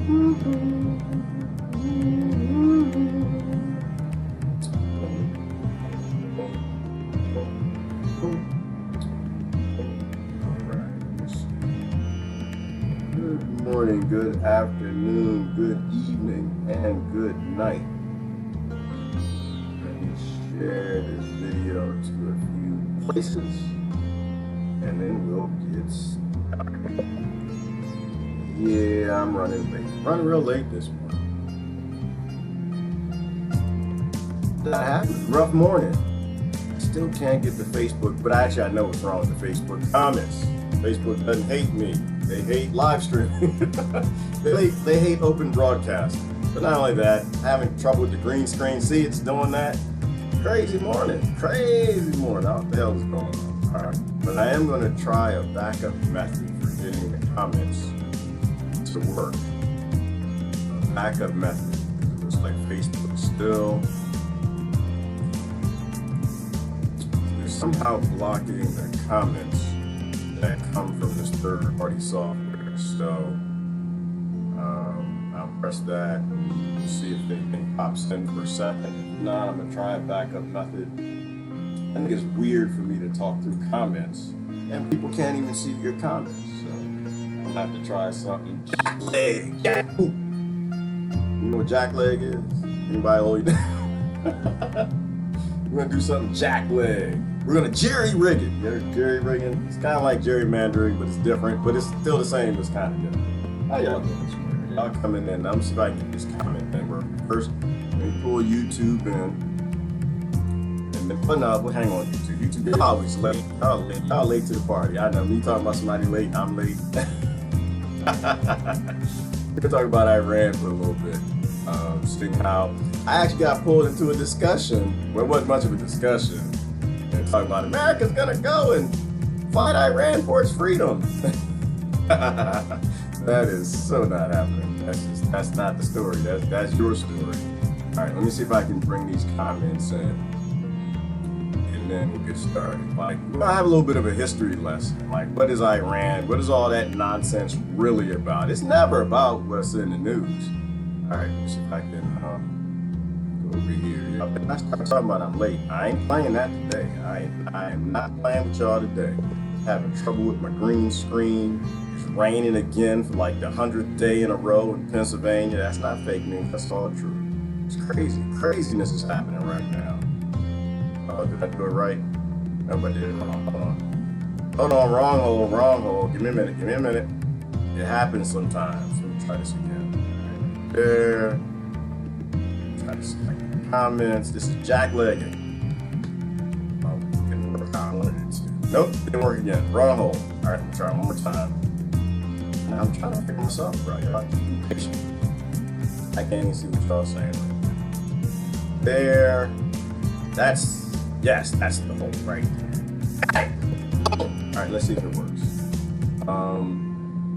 Good morning, good afternoon, good evening, and good night. Let me share this video to a few places, and then we'll get started. Yeah, I'm running late. Running real late this morning. That happened. Rough morning. Still can't get to Facebook, but actually I know what's wrong with the Facebook comments. Facebook doesn't hate me. They hate live streaming. they hate open broadcast. But not only that, having trouble with the green screen. See, it's doing that. Crazy morning. Crazy morning. What the hell is going on? All right. But I am going to try a backup method for getting the comments to work. A backup method. It looks like Facebook still is somehow blocking the comments that come from this third-party software. So I'll press that and see if anything pops in for a second. If not, I'm gonna try a backup method. I think it's weird for me to talk through comments and people can't even see your comments. So I'll have to try something. Leg. You know what jackleg is? Anybody old? We're gonna do something jackleg. We're gonna jerry rig it. Jerry rigging. It's kind of like gerrymandering, but it's different. But it's still the same. It's kind of different. How y'all doing this morning? Y'all coming in? I'm see if I can get this comment thing working. First, let me pull YouTube in. And then, but no, hang on YouTube. YouTube, you're always late. Y'all late to the party. I know. Me talking about somebody late. I'm late. We're gonna talk about Iran for a little bit. Seeing how I actually got pulled into a discussion. Well, it wasn't much of a discussion. And talking about America's gonna go and fight Iran for its freedom. That is so not happening. That's not the story. That's your story. All right, let me see if I can bring these comments in, and then we'll get started. Like, I have a little bit of a history lesson. Like, what is Iran? What is all that nonsense really about? It's never about what's in the news. All right, let's see if I can go over here. I start talking about I'm late. I ain't playing that today. I am not playing with y'all today. Having trouble with my green screen. It's raining again for like the 100th day in a row in Pennsylvania. That's not fake news. That's all true. It's crazy. Craziness is happening right now. Did I do it right? Nobody did it. Hold on. Wrong hole. Give me a minute. It happens sometimes. Let me try this again. Right there. Try to select comments. This is jacklegging. Oh, didn't work how I wanted it to. Nope, didn't work again. Wrong hole. All right, I'm trying one more time. Now I'm trying to figure myself right. Y'all be patient. I can't even see what y'all saying right now. There. That's the hole right there. All right, let's see if it works.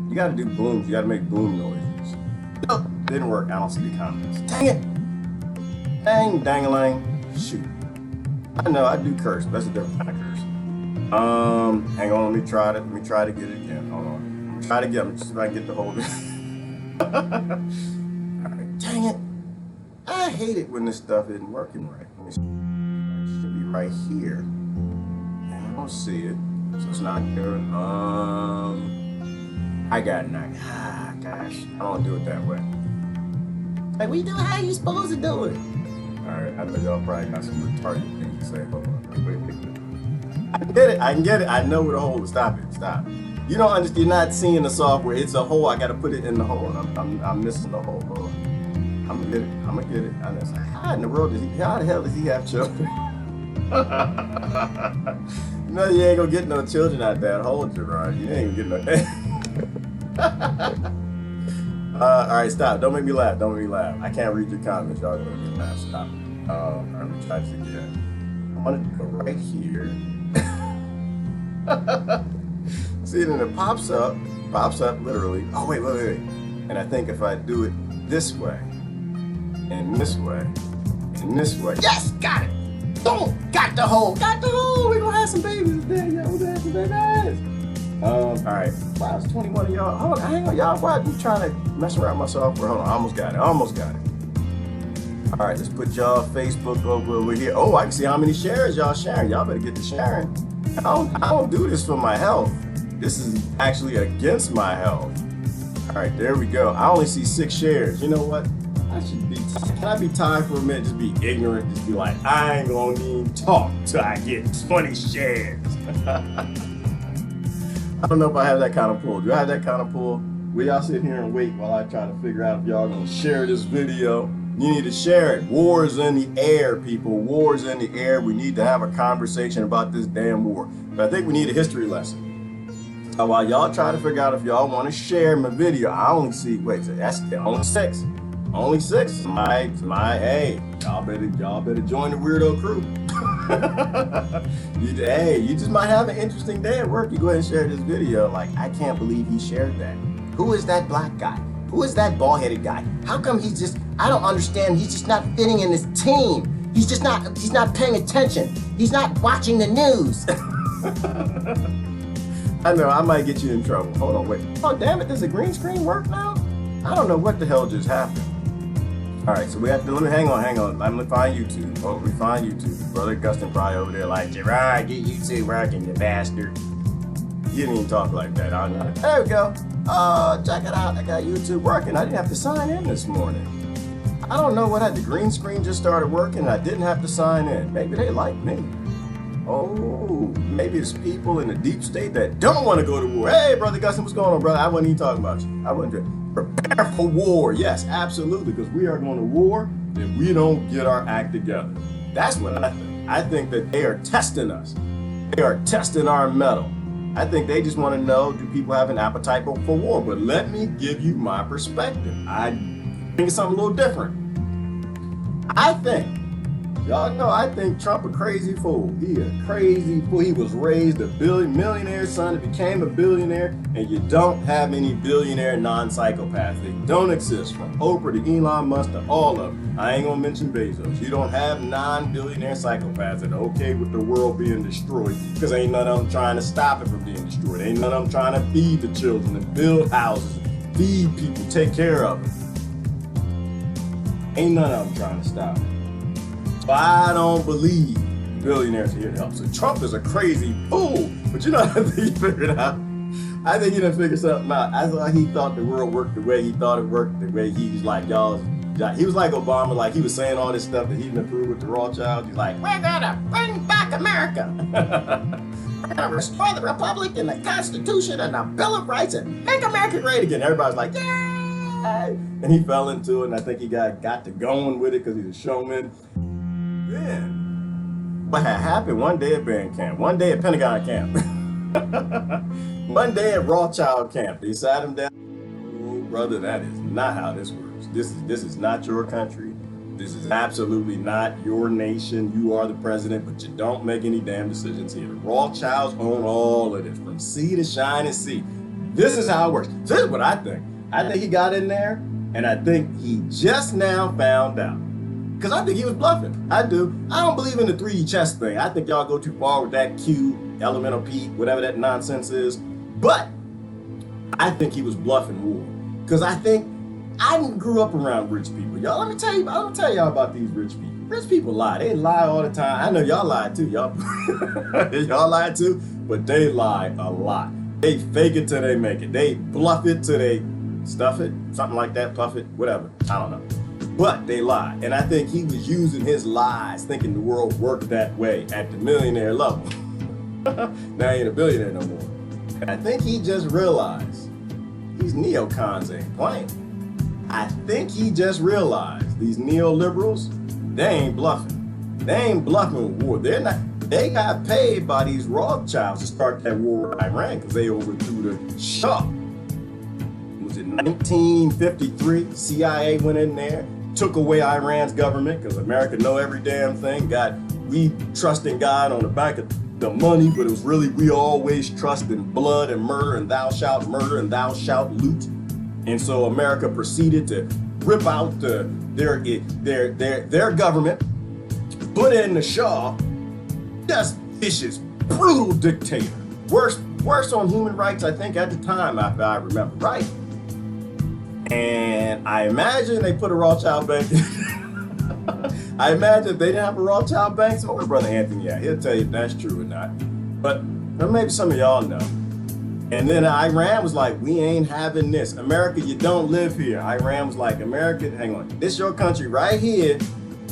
You gotta do booms. You gotta make boom noises. Nope, didn't work. I don't see the comments. Dang it. Dang-a-lang. Shoot. I know, I do curse, but that's a different kind of curse. Hang on, let me try to get it again. Hold on. Let me try to get it. Let me see if I can get the hold of it. Alright, dang it. I hate it when this stuff isn't working right. Let me see. It should be right here. And I don't see it. So it's not good. I got it now. Ah, gosh. I don't do it that way. Like, we do how you supposed to do it. Alright, I know y'all probably got some retarded things to say. Hold on. Wait. I can get it. I know where the hole is. Stop it. You don't understand. You're not seeing the software. It's a hole. I got to put it in the hole. I'm missing the hole. Hold on. I'm gonna get it. I'm just like, how in the world how the hell does he have children? No, you ain't gonna get no children out there. Hold you, right? You ain't gonna get no. All right, stop. Don't make me laugh. I can't read your comments. Y'all gonna make me laugh. Stop. Let me try this again. I want it to go right here. See, then it pops up literally. Oh, wait. And I think if I do it this way, and this way, and this way. Yes, got it. Boom, got the hole. We're gonna have some babies today. Yeah, we're gonna have some babies. All right. Wow, it's 21 of y'all. Hold on, hang on, y'all. Why I'm trying to mess around with my software? Hold on, I almost got it. All right, let's put y'all Facebook over here. Oh, I can see how many shares y'all sharing. Y'all better get to sharing. I don't do this for my health. This is actually against my health. All right, there we go. I only see 6 shares. You know what? Can I be tired for a minute? Just be ignorant. Just be like, I ain't gonna even talk till I get 20 shares. I don't know if I have that kind of pull. Do I have that kind of pull? Will y'all sit here and wait while I try to figure out if y'all gonna share this video? You need to share it. War is in the air, people. War is in the air. We need to have a conversation about this damn war. But I think we need a history lesson. So while y'all try to figure out if y'all want to share my video, I only see, wait, so that's only 6. Only 6. Hey, y'all better join the weirdo crew. You just might have an interesting day at work. You go ahead and share this video. Like, I can't believe he shared that. Who is that black guy? Who is that bald-headed guy? How come he's just, I don't understand. He's just not fitting in this team. He's not paying attention. He's not watching the news. I know, I might get you in trouble. Hold on, wait. Oh, damn it, does the green screen work now? I don't know what the hell just happened. All right, so we have to, hang on. Let me find YouTube. Oh, let me find YouTube. Brother Augustine probably over there like, Gerard, get YouTube working, you bastard. He didn't even talk like that. There we go. Check it out. I got YouTube working. I didn't have to sign in this morning. I don't know what the green screen just started working. I didn't have to sign in. Maybe they like me. Oh, maybe it's people in the deep state that don't want to go to war. Hey, Brother Augustine, what's going on, brother? I wasn't even talking about you. I wasn't prepare for war. Yes, absolutely, because we are going to war if we don't get our act together. That's what I think. I think that they are testing us. They are testing our mettle. I think they just want to know, do people have an appetite for war? But let me give you my perspective. I think it's something a little different. I think, y'all know, I think Trump a crazy fool. He a crazy fool. He was raised a millionaire son, and became a billionaire, and you don't have any billionaire non-psychopaths. They don't exist, from Oprah to Elon Musk to all of them. I ain't gonna mention Bezos. You don't have non-billionaire psychopaths that are okay with the world being destroyed, because ain't none of them trying to stop it from being destroyed. Ain't none of them trying to feed the children and build houses, feed people, take care of them. Ain't none of them trying to stop it. So I don't believe billionaires are here to help. So Trump is a crazy fool. But you know, I think he figured out. I think he done figured something out. I thought he thought the world worked the way he thought it worked, the way he's like, y'all. He was like Obama, like he was saying all this stuff that he didn't approve with the Rothschilds. He's like, we're gonna bring back America. We're gonna restore the Republic and the Constitution and the Bill of Rights and make America great again. Everybody's like, yay! And he fell into it, and I think he got to going with it because he's a showman. Then, what had happened one day at band camp, one day at Pentagon camp, one day at Rothschild camp, they sat him down. Oh, brother, that is not how this works. This is not your country. This is absolutely not your nation. You are the president, but you don't make any damn decisions here. The Rothschilds own all of this, from sea to shining sea. This is how it works. So this is what I think. I think he got in there, and I think he just now found out. Because I think he was bluffing. I do. I don't believe in the 3D chess thing. I think y'all go too far with that Q, elemental P, whatever that nonsense is. But I think he was bluffing war. Because I think I grew up around rich people. Y'all, let me tell y'all about these rich people. Rich people lie. They lie all the time. I know y'all lie too. Y'all lie too, but they lie a lot. They fake it till they make it. They bluff it till they stuff it, something like that, puff it, whatever. I don't know. But they lie. And I think he was using his lies, thinking the world worked that way at the millionaire level. Now he ain't a billionaire no more. And I think he just realized these neocons ain't playing. I think he just realized these neoliberals, they ain't bluffing. They ain't bluffing with war. They're not. They got paid by these Rothschilds to start that war with Iran because they overthrew the Shah. Was it 1953? CIA went in there, took away Iran's government because America know every damn thing. We trust in God on the back of the money, but it was really we always trust in blood and murder, and thou shalt murder and thou shalt loot. And so America proceeded to rip out their government, put in the Shah, just vicious, brutal dictator. Worst worse on human rights, I think, at the time, if I remember right. And I imagine they put a Rothschild bank. I imagine if they didn't have a Rothschild bank, so my brother Anthony, yeah, he'll tell you if that's true or not. But maybe some of y'all know. And then Iran was like, we ain't having this. America, you don't live here. Iran was like, America, hang on, this your country right here.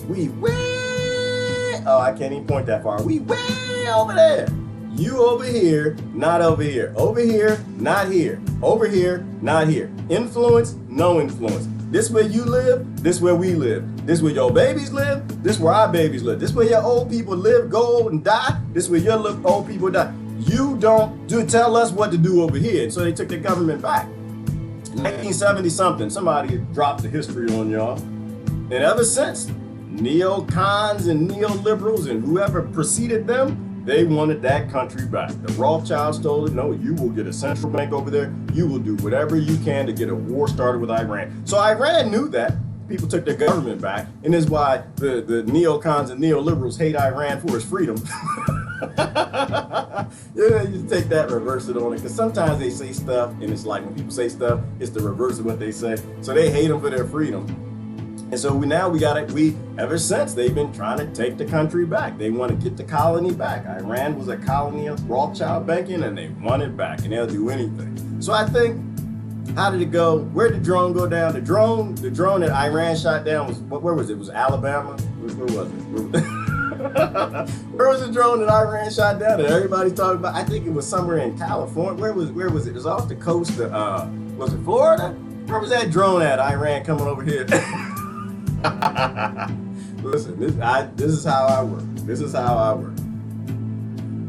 We way, oh, I can't even point that far. We way over there. You over here, not over here. Over here, not here. Over here, not here. Influence, no influence. This where you live, this where we live. This where your babies live, this where our babies live. This where your old people live, go and die. This where your old people die. You don't tell us what to do over here. And so they took the government back. 1970 something, somebody dropped the history on y'all. And ever since, neocons and neoliberals and whoever preceded them, they wanted that country back. The Rothschilds told it, no, you will get a central bank over there. You will do whatever you can to get a war started with Iran. So Iran knew that. People took their government back. And this is why the neocons and neoliberals hate Iran for its freedom. Yeah, you take that, reverse it on it. Because sometimes they say stuff, and it's like when people say stuff, it's the reverse of what they say. So they hate them for their freedom. And so ever since, they've been trying to take the country back. They want to get the colony back. Iran was a colony of Rothschild banking, and they want it back, and they'll do anything. So I think, how did it go? Where did the drone go down? The drone that Iran shot down was, where was it? Was it Alabama? Where was it? Where was the drone that Iran shot down that everybody's talking about? I think it was somewhere in California. Where was it? It was off the coast of, was it Florida? Where was that drone at? Iran coming over here. Listen, this is how I work. This is how I work.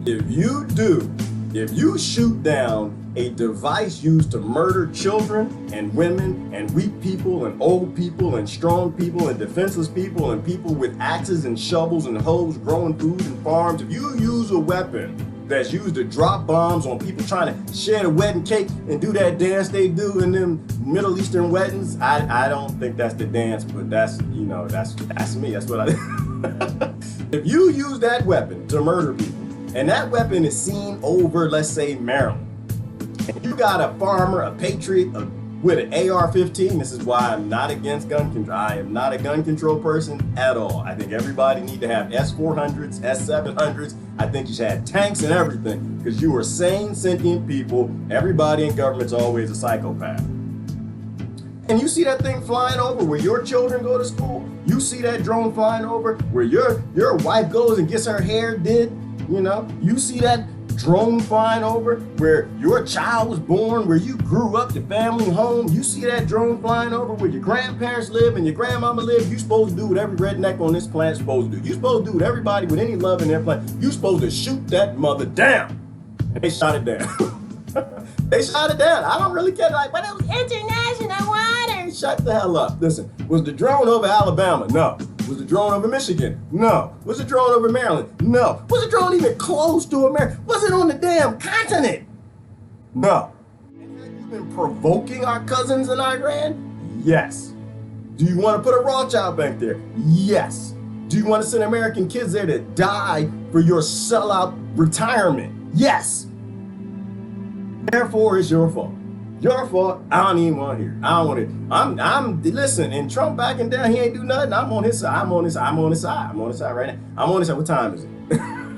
If you shoot down a device used to murder children and women and weak people and old people and strong people and defenseless people and people with axes and shovels and hoes growing food and farms, if you use a weapon that's used to drop bombs on people trying to share the wedding cake and do that dance they do in them Middle Eastern weddings, I don't think that's the dance, but that's me. That's what I If you use that weapon to murder people, and that weapon is seen over, let's say, Maryland, and you got a farmer, a patriot, with an AR-15, this is why I'm not against gun control. I am not a gun control person at all. I think everybody need to have S-400s, S-700s. I think you should have tanks and everything, because you are sane, sentient people. Everybody in government's always a psychopath. And you see that thing flying over where your children go to school. You see that drone flying over where your wife goes and gets her hair did. You know, you see that drone flying over where your child was born, where you grew up, your family home. You see that drone flying over where your grandparents live and your grandmama live. You supposed to do what every redneck on this planet supposed to do. You supposed to do what everybody with any love in their planet. You supposed to shoot that mother down. And they shot it down. They shot it down. I don't really care. Like, but it was international waters. Shut the hell up. Listen, was the drone over Alabama? No. Was the drone over Michigan? No. Was the drone over Maryland? No. Was the drone even close to America? Was it on the damn continent? No. And have you been provoking our cousins in Iran? Yes. Do you want to put a Rothschild bank there? Yes. Do you want to send American kids there to die for your sellout retirement? Yes. Therefore, it's your fault. Your fault. I don't even want to hear it. I don't want it. Listen, and Trump backing down, he ain't do nothing. I'm on his side. I'm on his side right now. I'm on his side. What time is it?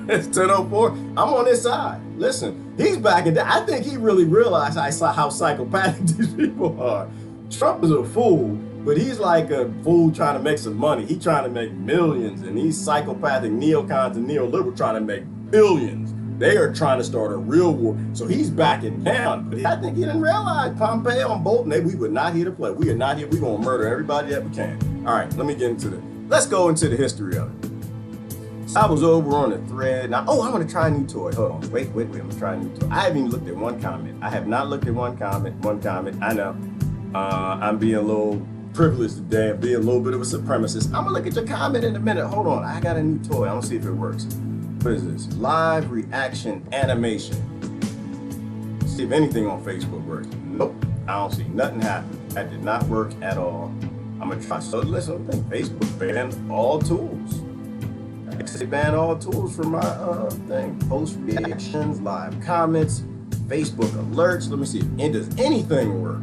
It's 10:04. I'm on his side. Listen, he's backing down. I think he really realized how psychopathic these people are. Trump is a fool, but he's like a fool trying to make some money. He's trying to make millions, and these psychopathic neocons and neoliberals trying to make billions. They are trying to start a real war. So he's backing down. But I think he didn't realize Pompeo and Bolton, we were not here to play. We are not here. We're going to murder everybody that we can. All right, let me get into it. Let's go into the history of it. So I was over on the thread. Now, I'm going to try a new toy. Hold on. Wait. I'm going to try a new toy. I haven't even looked at one comment. I have not looked at one comment. I know. I'm being a little privileged today. I'm being a little bit of a supremacist. I'm going to look at your comment in a minute. Hold on. I got a new toy. I'm going to see if it works. What is this? Live reaction animation. See if anything on Facebook works. Nope. I don't see nothing happen. That did not work at all. I'm gonna try. So listen, I think Facebook banned all tools. I guess they banned all tools from my thing. Post reactions, live comments. Facebook alerts. Let me see. And does anything work?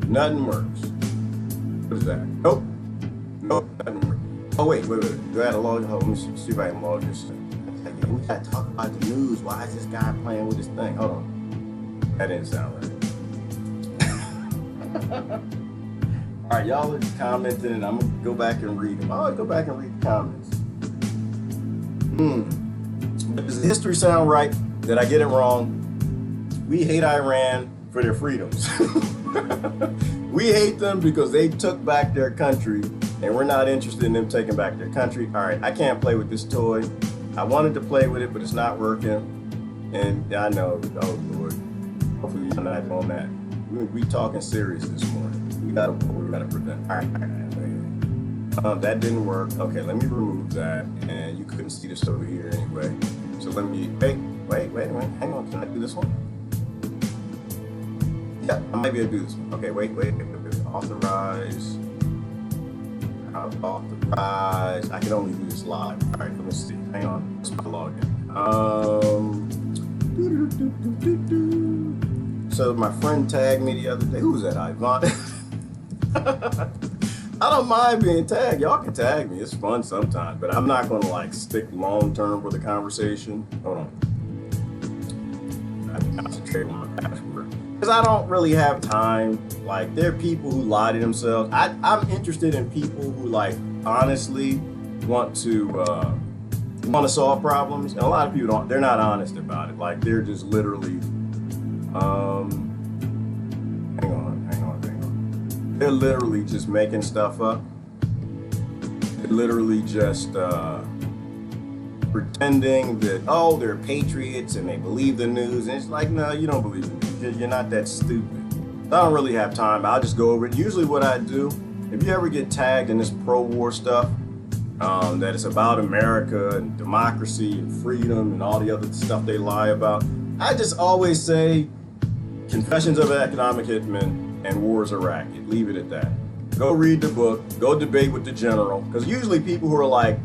Nothing works. What is that? Nope. Nope, nothing works. Oh, wait. Do I have to log? Hold on, let me see if I can log this thing. Like, we gotta talk about the news. Why is this guy playing with this thing? Hold on. That didn't sound right. All right, y'all are commenting, and I'm gonna go back and read them. I always go back and read the comments. Does the history sound right? Did I get it wrong? We hate Iran for their freedoms. We hate them because they took back their country, and we're not interested in them taking back their country. All right, I can't play with this toy. I wanted to play with it, but it's not working. And I know, oh Lord, hopefully we're not on that. We talking serious this morning. We gotta prevent. All right. That didn't work. Okay, let me remove that. And you couldn't see this over here anyway. So let me, wait, hang on, can I do this one? Yeah, I might be able to do this one. Okay, wait, authorize. Authorize. I can only do this live. All right, let me see. Hang on, let's log in. So my friend tagged me the other day. Who was that, Ivan? I don't mind being tagged. Y'all can tag me. It's fun sometimes, but I'm not gonna like stick long term with the conversation. Hold on. I have to concentrate on my password. Because I don't really have time. Like, there are people who lie to themselves. I'm interested in people who like honestly want to solve problems. And a lot of people don't, they're not honest about it. Like, they're just literally hang on. They're literally just making stuff up. They're literally just pretending that, oh, they're patriots and they believe the news. And it's like, no, you don't believe the news. You're not that stupid. I don't really have time. I'll just go over it. Usually what I do, if you ever get tagged in this pro-war stuff, that it's about America and democracy and freedom and all the other stuff they lie about, I just always say, Confessions of an Economic Hitman and War's a Racket. Leave it at that. Go read the book. Go debate with the general. Because usually people who are like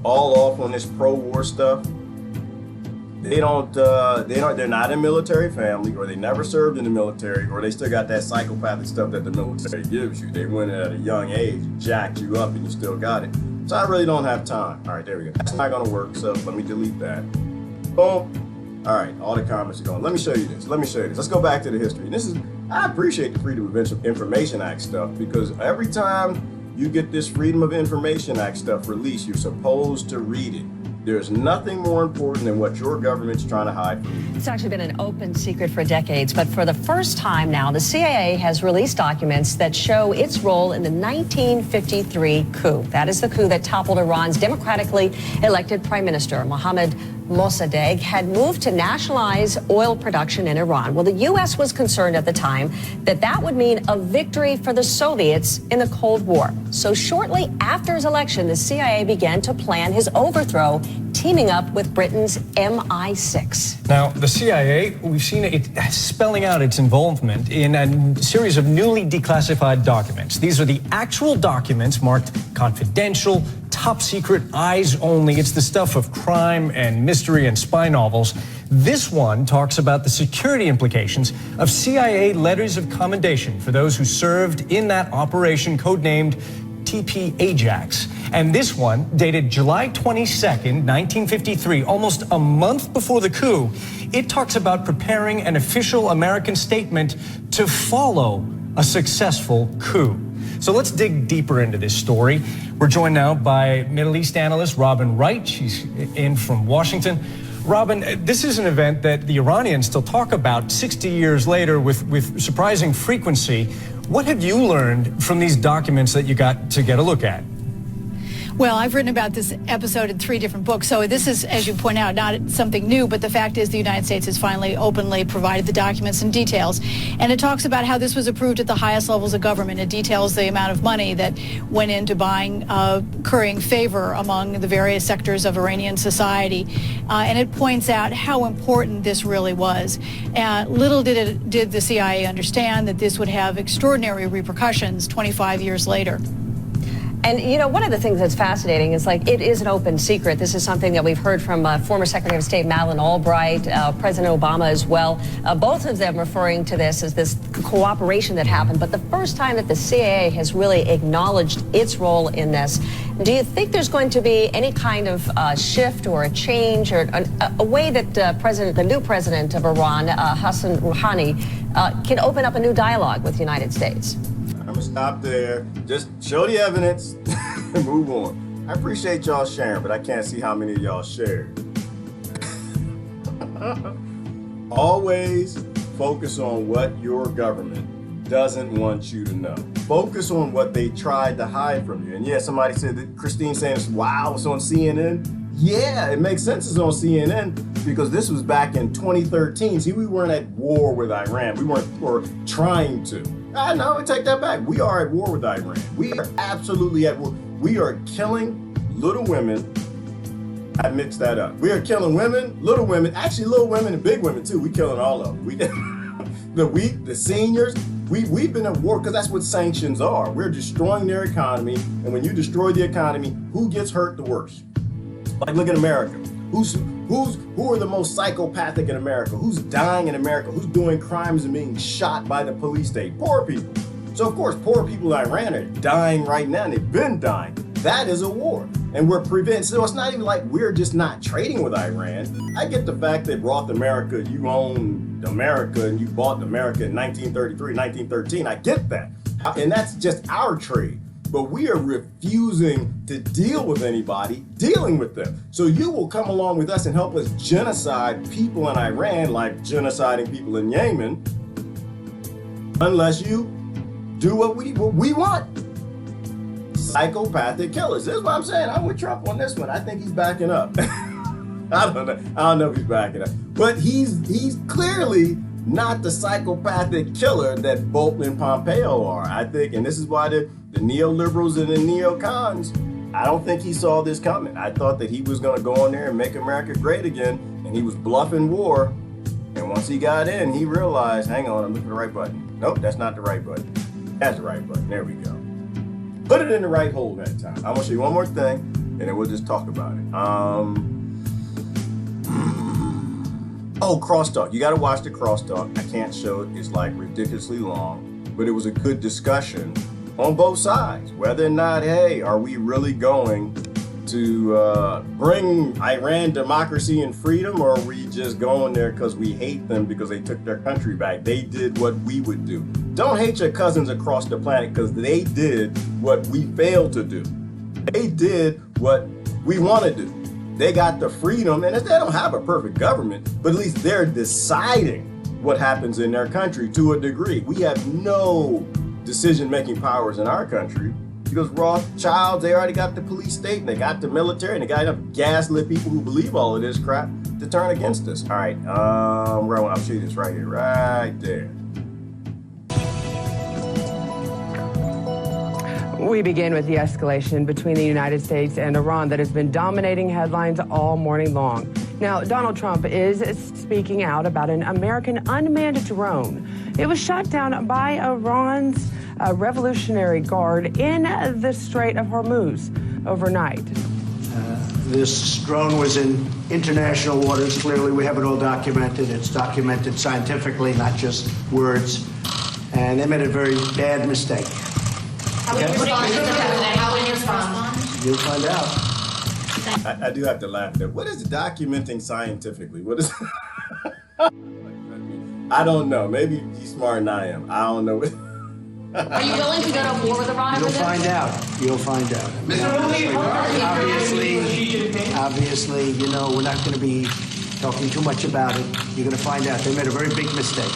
all off on this pro-war stuff, they're not in military family, or they never served in the military, or they still got that psychopathic stuff that the military gives you. They went at a young age, jacked you up, and you still got it. So I really don't have time. All right, there we go. That's not gonna work, so let me delete that. Boom. All right, all the comments are going. Let me show you this. Let's go back to the history. I appreciate the Freedom of Information Act stuff, because every time you get this Freedom of Information Act stuff released, you're supposed to read it. There's nothing more important than what your government's trying to hide from you. It's actually been an open secret for decades, but for the first time now, the CIA has released documents that show its role in the 1953 coup. That is the coup that toppled Iran's democratically elected prime minister, Mohammad Mossadegh, had moved to nationalize oil production in Iran. Well, the U.S. was concerned at the time that that would mean a victory for the Soviets in the Cold War. So shortly after his election, the CIA began to plan his overthrow, teaming up with Britain's MI6. Now, the CIA, we've seen it spelling out its involvement in a series of newly declassified documents. These are the actual documents marked confidential, top secret, eyes only. It's the stuff of crime and mystery and spy novels. This one talks about the security implications of CIA letters of commendation for those who served in that operation codenamed TP Ajax. And this one, dated July 22nd, 1953, almost a month before the coup, it talks about preparing an official American statement to follow a successful coup. So let's dig deeper into this story. We're joined now by Middle East analyst Robin Wright. She's in from Washington. Robin, this is an event that the Iranians still talk about 60 years later with surprising frequency. What have you learned from these documents that you got to get a look at? Well, I've written about this episode in 3 different books, so this is, as you point out, not something new, but the fact is the United States has finally openly provided the documents and details. And it talks about how this was approved at the highest levels of government. It details the amount of money that went into currying favor among the various sectors of Iranian society. And it points out how important this really was. Little did the CIA understand that this would have extraordinary repercussions 25 years later. And, you know, one of the things that's fascinating is, like, it is an open secret. This is something that we've heard from former Secretary of State Madeleine Albright, President Obama as well. Both of them referring to this as this cooperation that happened. But the first time that the CIA has really acknowledged its role in this, do you think there's going to be any kind of shift or a change or a way that the new president of Iran, Hassan Rouhani, can open up a new dialogue with the United States? I'm gonna stop there. Just show the evidence and move on. I appreciate y'all sharing, but I can't see how many of y'all shared. Always focus on what your government doesn't want you to know. Focus on what they tried to hide from you. And yeah, somebody said that Christine saying, wow, it's on CNN. Yeah, it makes sense it's on CNN because this was back in 2013. See, we weren't at war with Iran. We weren't trying to. No, I take that back. We are at war with Iran. We are absolutely at war. We are killing little women. I mixed that up. We are killing women, little women, actually little women and big women too. We killing all of them. We, the weak, the seniors. We've been at war because that's what sanctions are. We're destroying their economy. And when you destroy the economy, who gets hurt the worst? Like, look at America. Who are the most psychopathic in America? Who's dying in America? Who's doing crimes and being shot by the police state? Poor people. So of course, poor people in Iran are dying right now, and they've been dying. That is a war. And we're preventing, so it's not even like we're just not trading with Iran. I get the fact that Rothmerica, you owned America and you bought America in 1933, 1913. I get that. And that's just our trade. But we are refusing to deal with anybody dealing with them. So you will come along with us and help us genocide people in Iran like genociding people in Yemen unless you do what we want. Psychopathic killers. This is what I'm saying. I'm with Trump on this one. I think he's backing up. I don't know if he's backing up. But he's clearly not the psychopathic killer that Bolton and Pompeo are. I think, and this is why the neoliberals and the neocons, I don't think he saw this coming. I thought that he was going to go in there and make America great again, and he was bluffing war. And once he got in, he realized, hang on, I'm looking for the right button. Nope, that's not the right button. That's the right button. There we go. Put it in the right hole that time. I'm going to show you one more thing, and then we'll just talk about it. Oh, CrossTalk. You got to watch the CrossTalk. I can't show it. It's like ridiculously long, but it was a good discussion on both sides. Whether or not, hey, are we really going to bring Iran democracy and freedom, or are we just going there because we hate them because they took their country back? They did what we would do. Don't hate your cousins across the planet because they did what we failed to do. They did what we want to do. They got the freedom, and they don't have a perfect government, but at least they're deciding what happens in their country to a degree. We have no decision-making powers in our country because Rothschilds, they already got the police state, and they got the military, and they got enough gaslit people who believe all of this crap to turn against us. All right, I'll show you this right here, right there. We begin with the escalation between the United States and Iran that has been dominating headlines all morning long. Now, Donald Trump is speaking out about an American unmanned drone. It was shot down by Iran's Revolutionary Guard in the Strait of Hormuz overnight. This drone was in international waters. Clearly, we have it all documented. It's documented scientifically, not just words. And they made a very bad mistake. How will you respond to that? How will you respond? You'll find out. I do have to laugh at that. What is documenting scientifically? What is... I don't know. Maybe he's smarter than I am. I don't know. Are you willing to go to war with Iran? You'll find out. You'll find out. Obviously, you know, we're not going to be talking too much about it. You're going to find out. They made a very big mistake.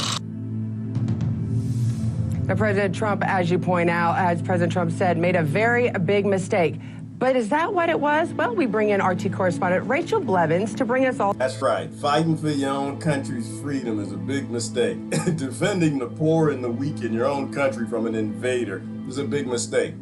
Now, President Trump, as you point out, as President Trump said, made a very big mistake. But is that what it was? Well, we bring in RT correspondent Rachel Blevins to bring us all. That's right. Fighting for your own country's freedom is a big mistake. Defending the poor and the weak in your own country from an invader is a big mistake.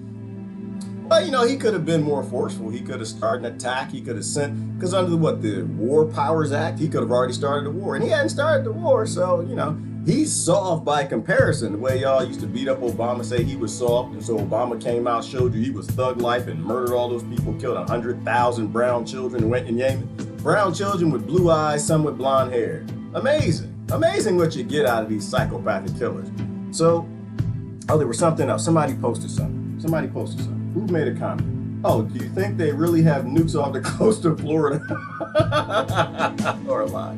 Well, you know, he could have been more forceful. He could have started an attack. He could have sent, because under the War Powers Act, he could have already started a war. And he hadn't started the war, so, you know, He's soft by comparison. The way y'all used to beat up Obama, say he was soft, and so Obama came out, showed you he was thug life and murdered all those people, killed 100,000 brown children and went in Yemen. Brown children with blue eyes, some with blonde hair. Amazing. Amazing what you get out of these psychopathic killers. So, oh, there was something else. Somebody posted something. Who made a comment? Oh, do you think they really have nukes off the coast of Florida? Or a lie?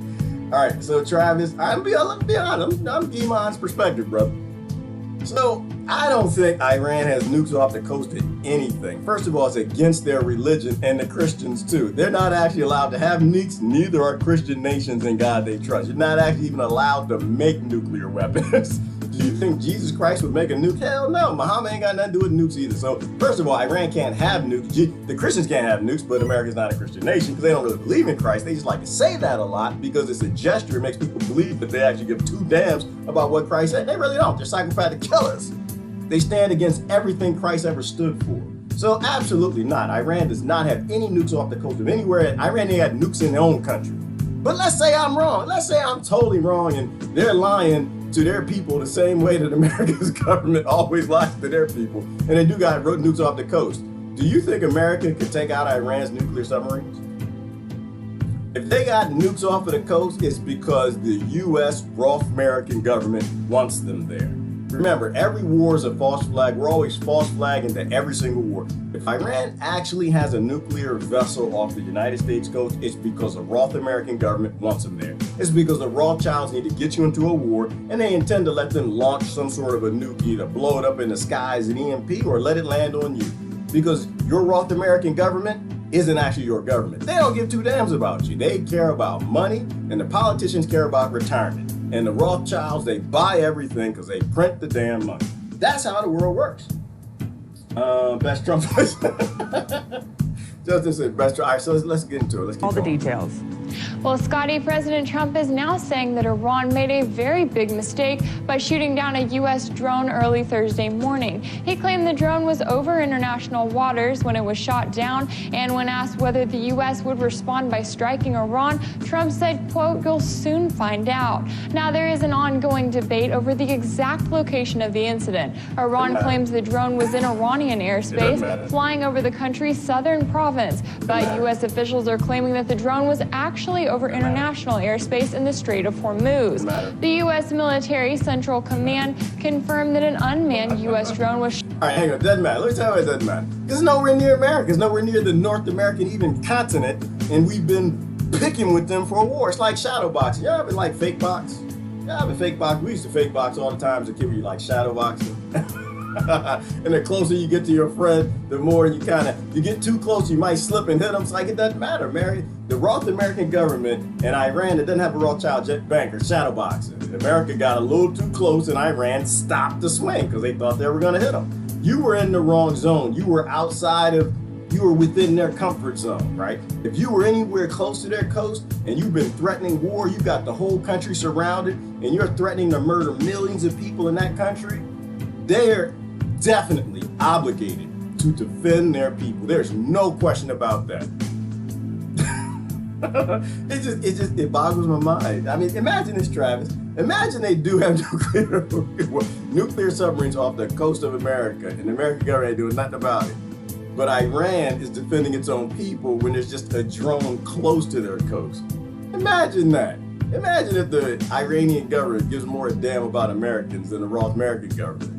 All right, so Travis, let's be honest, I'm Iman's perspective, brother. So I don't think Iran has nukes off the coast of anything. First of all, it's against their religion and the Christians too. They're not actually allowed to have nukes, neither are Christian nations in God they trust. You're not actually even allowed to make nuclear weapons. Do you think Jesus Christ would make a nuke? Hell no, Muhammad ain't got nothing to do with nukes either. So first of all, Iran can't have nukes. The Christians can't have nukes, but America's not a Christian nation because they don't really believe in Christ. They just like to say that a lot because it's a gesture. It makes people believe that they actually give two damns about what Christ said. They really don't. They're psychopathic killers. They stand against everything Christ ever stood for. So absolutely not. Iran does not have any nukes off the coast of anywhere. Iran, they had nukes in their own country. But let's say I'm wrong. Let's say I'm totally wrong and they're lying to their people the same way that America's government always lies to their people. And they do got nukes off the coast. Do you think America could take out Iran's nuclear submarines? If they got nukes off of the coast, it's because the U.S. Rothmerican government wants them there. Remember, every war is a false flag. We're always false flagging to every single war. If Iran actually has a nuclear vessel off the United States coast, it's because the Roth American government wants them there. It's because the Rothschilds need to get you into a war, and they intend to let them launch some sort of a nuke, either blow it up in the sky as an EMP or let it land on you. Because your Roth American government isn't actually your government. They don't give two damns about you. They care about money, and the politicians care about retirement. And the Rothschilds, they buy everything because they print the damn money. That's how the world works. Best Trump voice. Justin said best Trump. All right, so let's get into it. Let's keep All the going. details. Well, Scotty, President Trump is now saying that Iran made a very big mistake by shooting down a U.S. drone early Thursday morning. He claimed the drone was over international waters when it was shot down, and when asked whether the U.S. would respond by striking Iran, Trump said, quote, "You'll soon find out." Now, there is an ongoing debate over the exact location of the incident. Iran claims the drone was in Iranian airspace, flying over the country's southern province, but U.S. officials are claiming that the drone was actually over international airspace in the Strait of Hormuz. The U.S. Military Central Command confirmed that an unmanned U.S. drone was... All right, hang on, it doesn't matter. Let me tell you why it doesn't matter. It's nowhere near America. It's nowhere near the North American even continent, and we've been picking with them for a war. It's like shadow boxing. Y'all ever like fake box? Y'all ever fake box? We used to fake box all the time to give you like shadow boxing. And the closer you get to your friend, the more you get too close, you might slip and hit them. It's like, it doesn't matter, Mary. The Roth American government and Iran that doesn't have a Rothschild jet banker shadow boxing. America got a little too close and Iran stopped the swing because they thought they were going to hit them. You were in the wrong zone. You were within their comfort zone, right? If you were anywhere close to their coast and you've been threatening war, you got the whole country surrounded and you're threatening to murder millions of people in that country, they're definitely obligated to defend their people. There's no question about that. It boggles my mind. I mean, imagine this, Travis. Imagine they do have nuclear submarines off the coast of America, and the American government ain't doing nothing about it. But Iran is defending its own people when there's just a drone close to their coast. Imagine that. Imagine if the Iranian government gives more a damn about Americans than the Roth American government.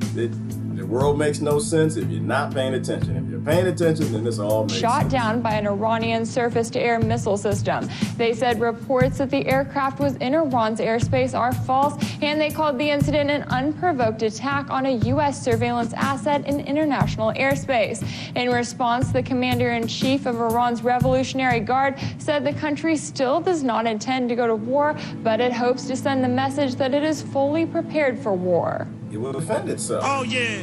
The world makes no sense if you're not paying attention. If you're paying attention, then this all makes sense. Shot down by an Iranian surface-to-air missile system. They said reports that the aircraft was in Iran's airspace are false, and they called the incident an unprovoked attack on a U.S. surveillance asset in international airspace. In response, the commander-in-chief of Iran's Revolutionary Guard said the country still does not intend to go to war, but it hopes to send the message that it is fully prepared for war. It will defend itself. Oh, yeah.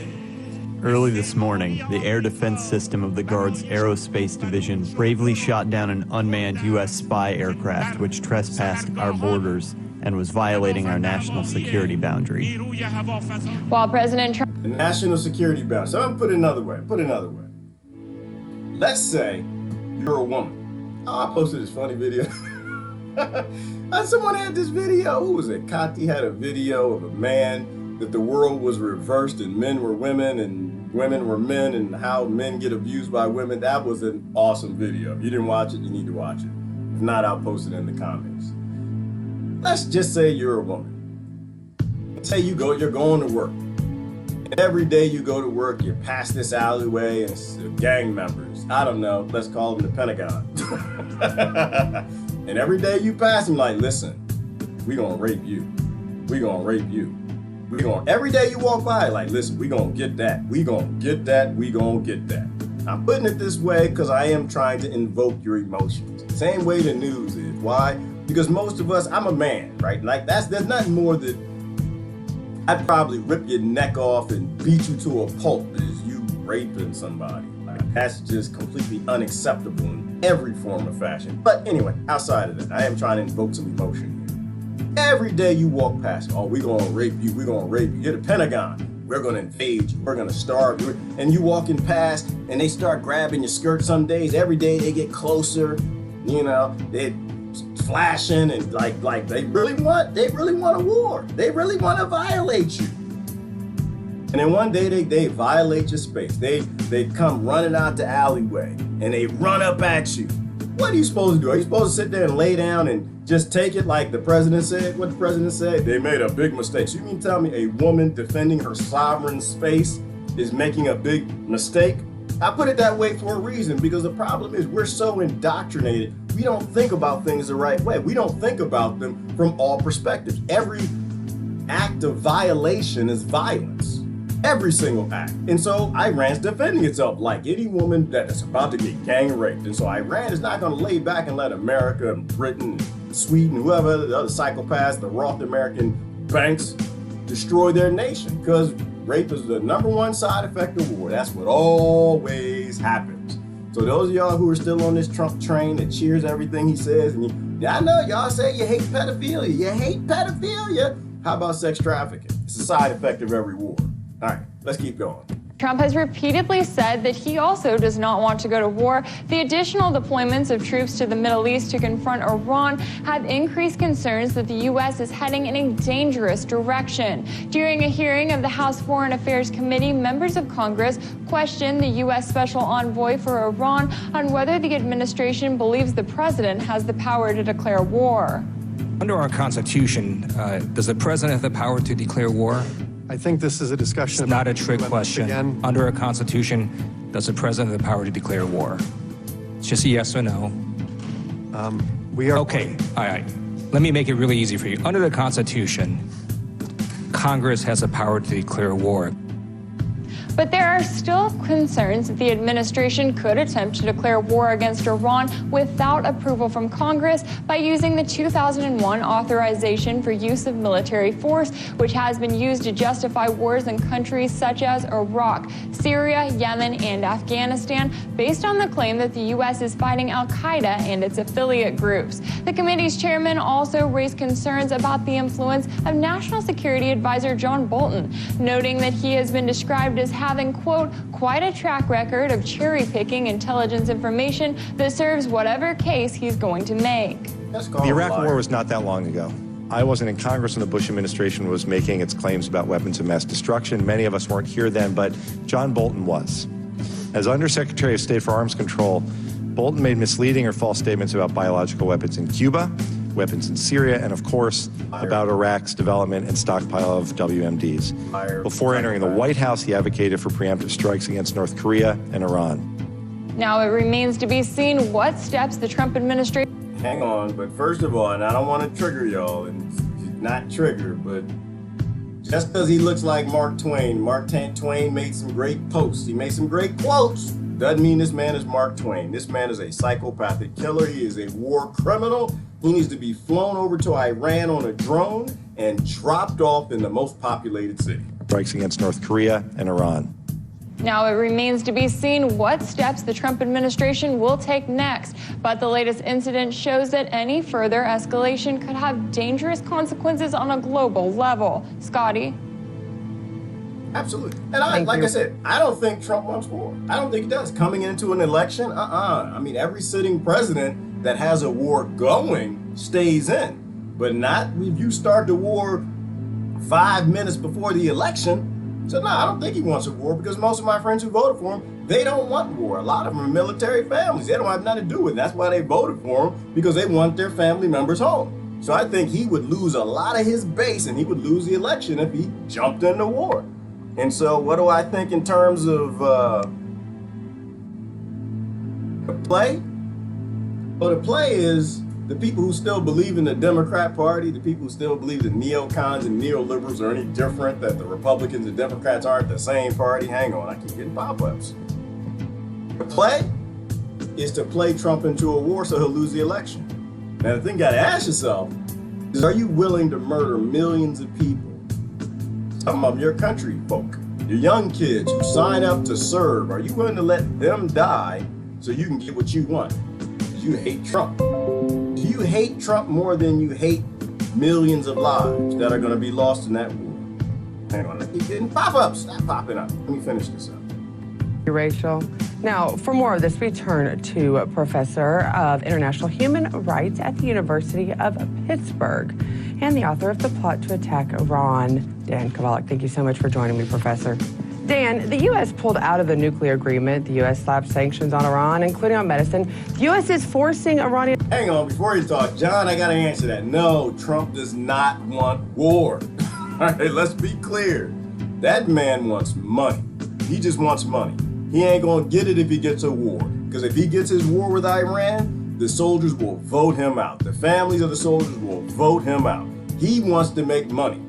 Early this morning, the air defense system of the Guard's Aerospace Division bravely shot down an unmanned U.S. spy aircraft which trespassed our borders and was violating our national security boundary. While President Trump... The national security boundary. So I'm going to put it another way. Let's say you're a woman. Oh, I posted this funny video. Someone had this video. Who was it? Kati had a video of a man that the world was reversed and men were women and women were men and how men get abused by women. That was an awesome video. If you didn't watch it, you need to watch it. If not, I'll post it in the comments. Let's just say you're a woman. Say you're going to work. And every day you go to work, you pass this alleyway and it's gang members. I don't know, let's call them the Pentagon. And every day you pass them like, listen, we gonna rape you. We gonna rape you. Every day you walk by, like, listen, we gonna get that. We gonna get that. We gonna get that. I'm putting it this way because I am trying to invoke your emotions. Same way the news is. Why? Because most of us, I'm a man, right? Like there's nothing more that I'd probably rip your neck off and beat you to a pulp as you raping somebody. Like, that's just completely unacceptable in every form of fashion. But anyway, outside of that, I am trying to invoke some emotion here. Every day you walk past, oh, we're gonna rape you, we're gonna rape you. You're the Pentagon, we're gonna invade you, we're gonna starve you. And you walking past and they start grabbing your skirt some days. Every day they get closer, you know, they flashing and like they really want a war. They really want to violate you. And then one day they violate your space. They come running out the alleyway and they run up at you. What are you supposed to do? Are you supposed to sit there and lay down and just take it like the president said? What the president said? They made a big mistake. So you mean to tell me a woman defending her sovereign space is making a big mistake? I put it that way for a reason, because the problem is we're so indoctrinated. We don't think about things the right way. We don't think about them from all perspectives. Every act of violation is violence. Every single act. And so Iran's defending itself like any woman that is about to get gang raped. And so Iran is not going to lay back and let America and Britain, and Sweden, whoever, the other psychopaths, the Rothmerican banks destroy their nation, because rape is the #1 side effect of war. That's what always happens. So those of y'all who are still on this Trump train that cheers everything he says, and I know y'all say you hate pedophilia. You hate pedophilia. How about sex trafficking? It's a side effect of every war. All right, let's keep going. Trump has repeatedly said that he also does not want to go to war. The additional deployments of troops to the Middle East to confront Iran have increased concerns that the U.S. is heading in a dangerous direction. During a hearing of the House Foreign Affairs Committee, members of Congress questioned the U.S. Special Envoy for Iran on whether the administration believes the president has the power to declare war. Under our Constitution, does the president have the power to declare war? I think this is a discussion. It's not a trick question. Again. Under our Constitution, does the president have the power to declare war? It's just a yes or no. We are okay. All right. Let me make it really easy for you. Under the Constitution, Congress has the power to declare war. But there are still concerns that the administration could attempt to declare war against Iran without approval from Congress by using the 2001 authorization for use of military force, which has been used to justify wars in countries such as Iraq, Syria, Yemen, and Afghanistan, based on the claim that the U.S. is fighting al-Qaeda and its affiliate groups. The committee's chairman also raised concerns about the influence of National Security Advisor John Bolton, noting that he has been described as having, quote, quite a track record of cherry-picking intelligence information that serves whatever case he's going to make. The Iraq War was not that long ago. I wasn't in Congress when the Bush administration was making its claims about weapons of mass destruction. Many of us weren't here then, but John Bolton was. As Undersecretary of State for Arms Control, Bolton made misleading or false statements about biological weapons in Cuba, weapons in Syria, and of course, about Iraq's development and stockpile of WMDs. Before entering the White House, he advocated for preemptive strikes against North Korea and Iran. Now it remains to be seen what steps the Trump administration... Hang on, but first of all, and I don't want to trigger y'all, and not trigger, but just because he looks like Mark Twain made some great posts, he made some great quotes, doesn't mean this man is Mark Twain. This man is a psychopathic killer. He is a war criminal. He needs to be flown over to Iran on a drone and dropped off in the most populated city. Strikes against North Korea and Iran. Now it remains to be seen what steps the Trump administration will take next. But the latest incident shows that any further escalation could have dangerous consequences on a global level. Scotty? Absolutely. And like I said, I don't think Trump wants war. I don't think he does. Coming into an election, I mean, every sitting president that has a war going stays in. But not if you start the war 5 minutes before the election. So no, I don't think he wants a war, because most of my friends who voted for him, they don't want war. A lot of them are military families. They don't have nothing to do with it. That's why they voted for him, because they want their family members home. So I think he would lose a lot of his base, and he would lose the election if he jumped into war. And so what do I think in terms of the play? Well, the play is the people who still believe in the Democrat Party, the people who still believe that neocons and neoliberals are any different, that the Republicans and Democrats aren't the same party. Hang on, I keep getting pop-ups. The play is to play Trump into a war so he'll lose the election. Now, the thing you gotta ask yourself is, are you willing to murder millions of people? Some of them your country folk, your young kids who sign up to serve. Are you willing to let them die so you can get what you want? Because you hate Trump. Do you hate Trump more than you hate millions of lives that are going to be lost in that war? Hang on, I keep getting pop-ups. Stop popping up. Let me finish this up. Thank you, Rachel. Now, for more of this, we turn to a professor of international human rights at the University of Pittsburgh and the author of The Plot to Attack Iran, Dan Kovalik. Thank you so much for joining me, Professor. Dan, the U.S. pulled out of the nuclear agreement. The U.S. slapped sanctions on Iran, including on medicine. The U.S. is forcing Iranian... Hang on, before you talk, John, I got to answer that. No, Trump does not want war. All right, let's be clear. That man wants money. He just wants money. He ain't going to get it if he gets a war. Because if he gets his war with Iran, the soldiers will vote him out. The families of the soldiers will vote him out. He wants to make money.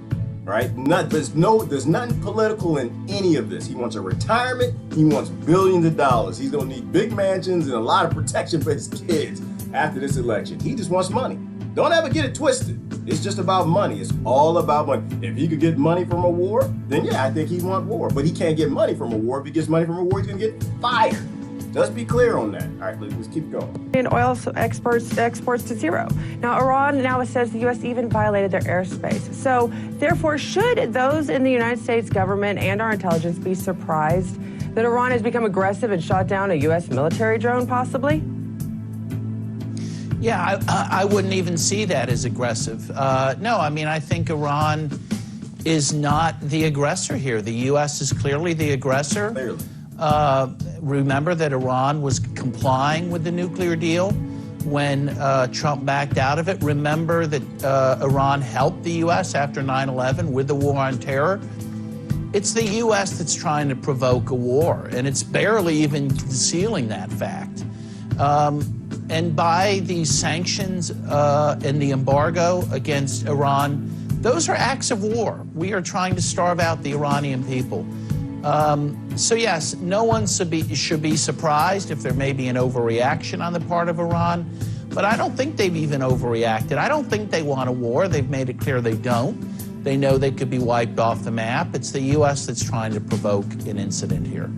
Right? There's nothing political in any of this. He wants a retirement. He wants billions of dollars. He's going to need big mansions and a lot of protection for his kids after this election. He just wants money. Don't ever get it twisted. It's just about money. It's all about money. If he could get money from a war, then yeah, I think he'd want war. But he can't get money from a war. If he gets money from a war, he's going to get fired. Let's be clear on that. All right, let's keep going. And oil exports to zero. Now, Iran now says the U.S. even violated their airspace. So, therefore, should those in the United States government and our intelligence be surprised that Iran has become aggressive and shot down a U.S. military drone, possibly? Yeah, I wouldn't even see that as aggressive. No, I mean, I think Iran is not the aggressor here. The U.S. is clearly the aggressor. Clearly. Remember that Iran was complying with the nuclear deal when Trump backed out of it. Remember that Iran helped the U.S. after 9/11 with the war on terror. It's the U.S. that's trying to provoke a war, and it's barely even concealing that fact. And by these sanctions and the embargo against Iran, those are acts of war. We are trying to starve out the Iranian people. So yes, no one should be surprised if there may be an overreaction on the part of Iran, but I don't think they've even overreacted. I don't think they want a war. They've made it clear they don't. They know they could be wiped off the map. It's the U.S. that's trying to provoke an incident here.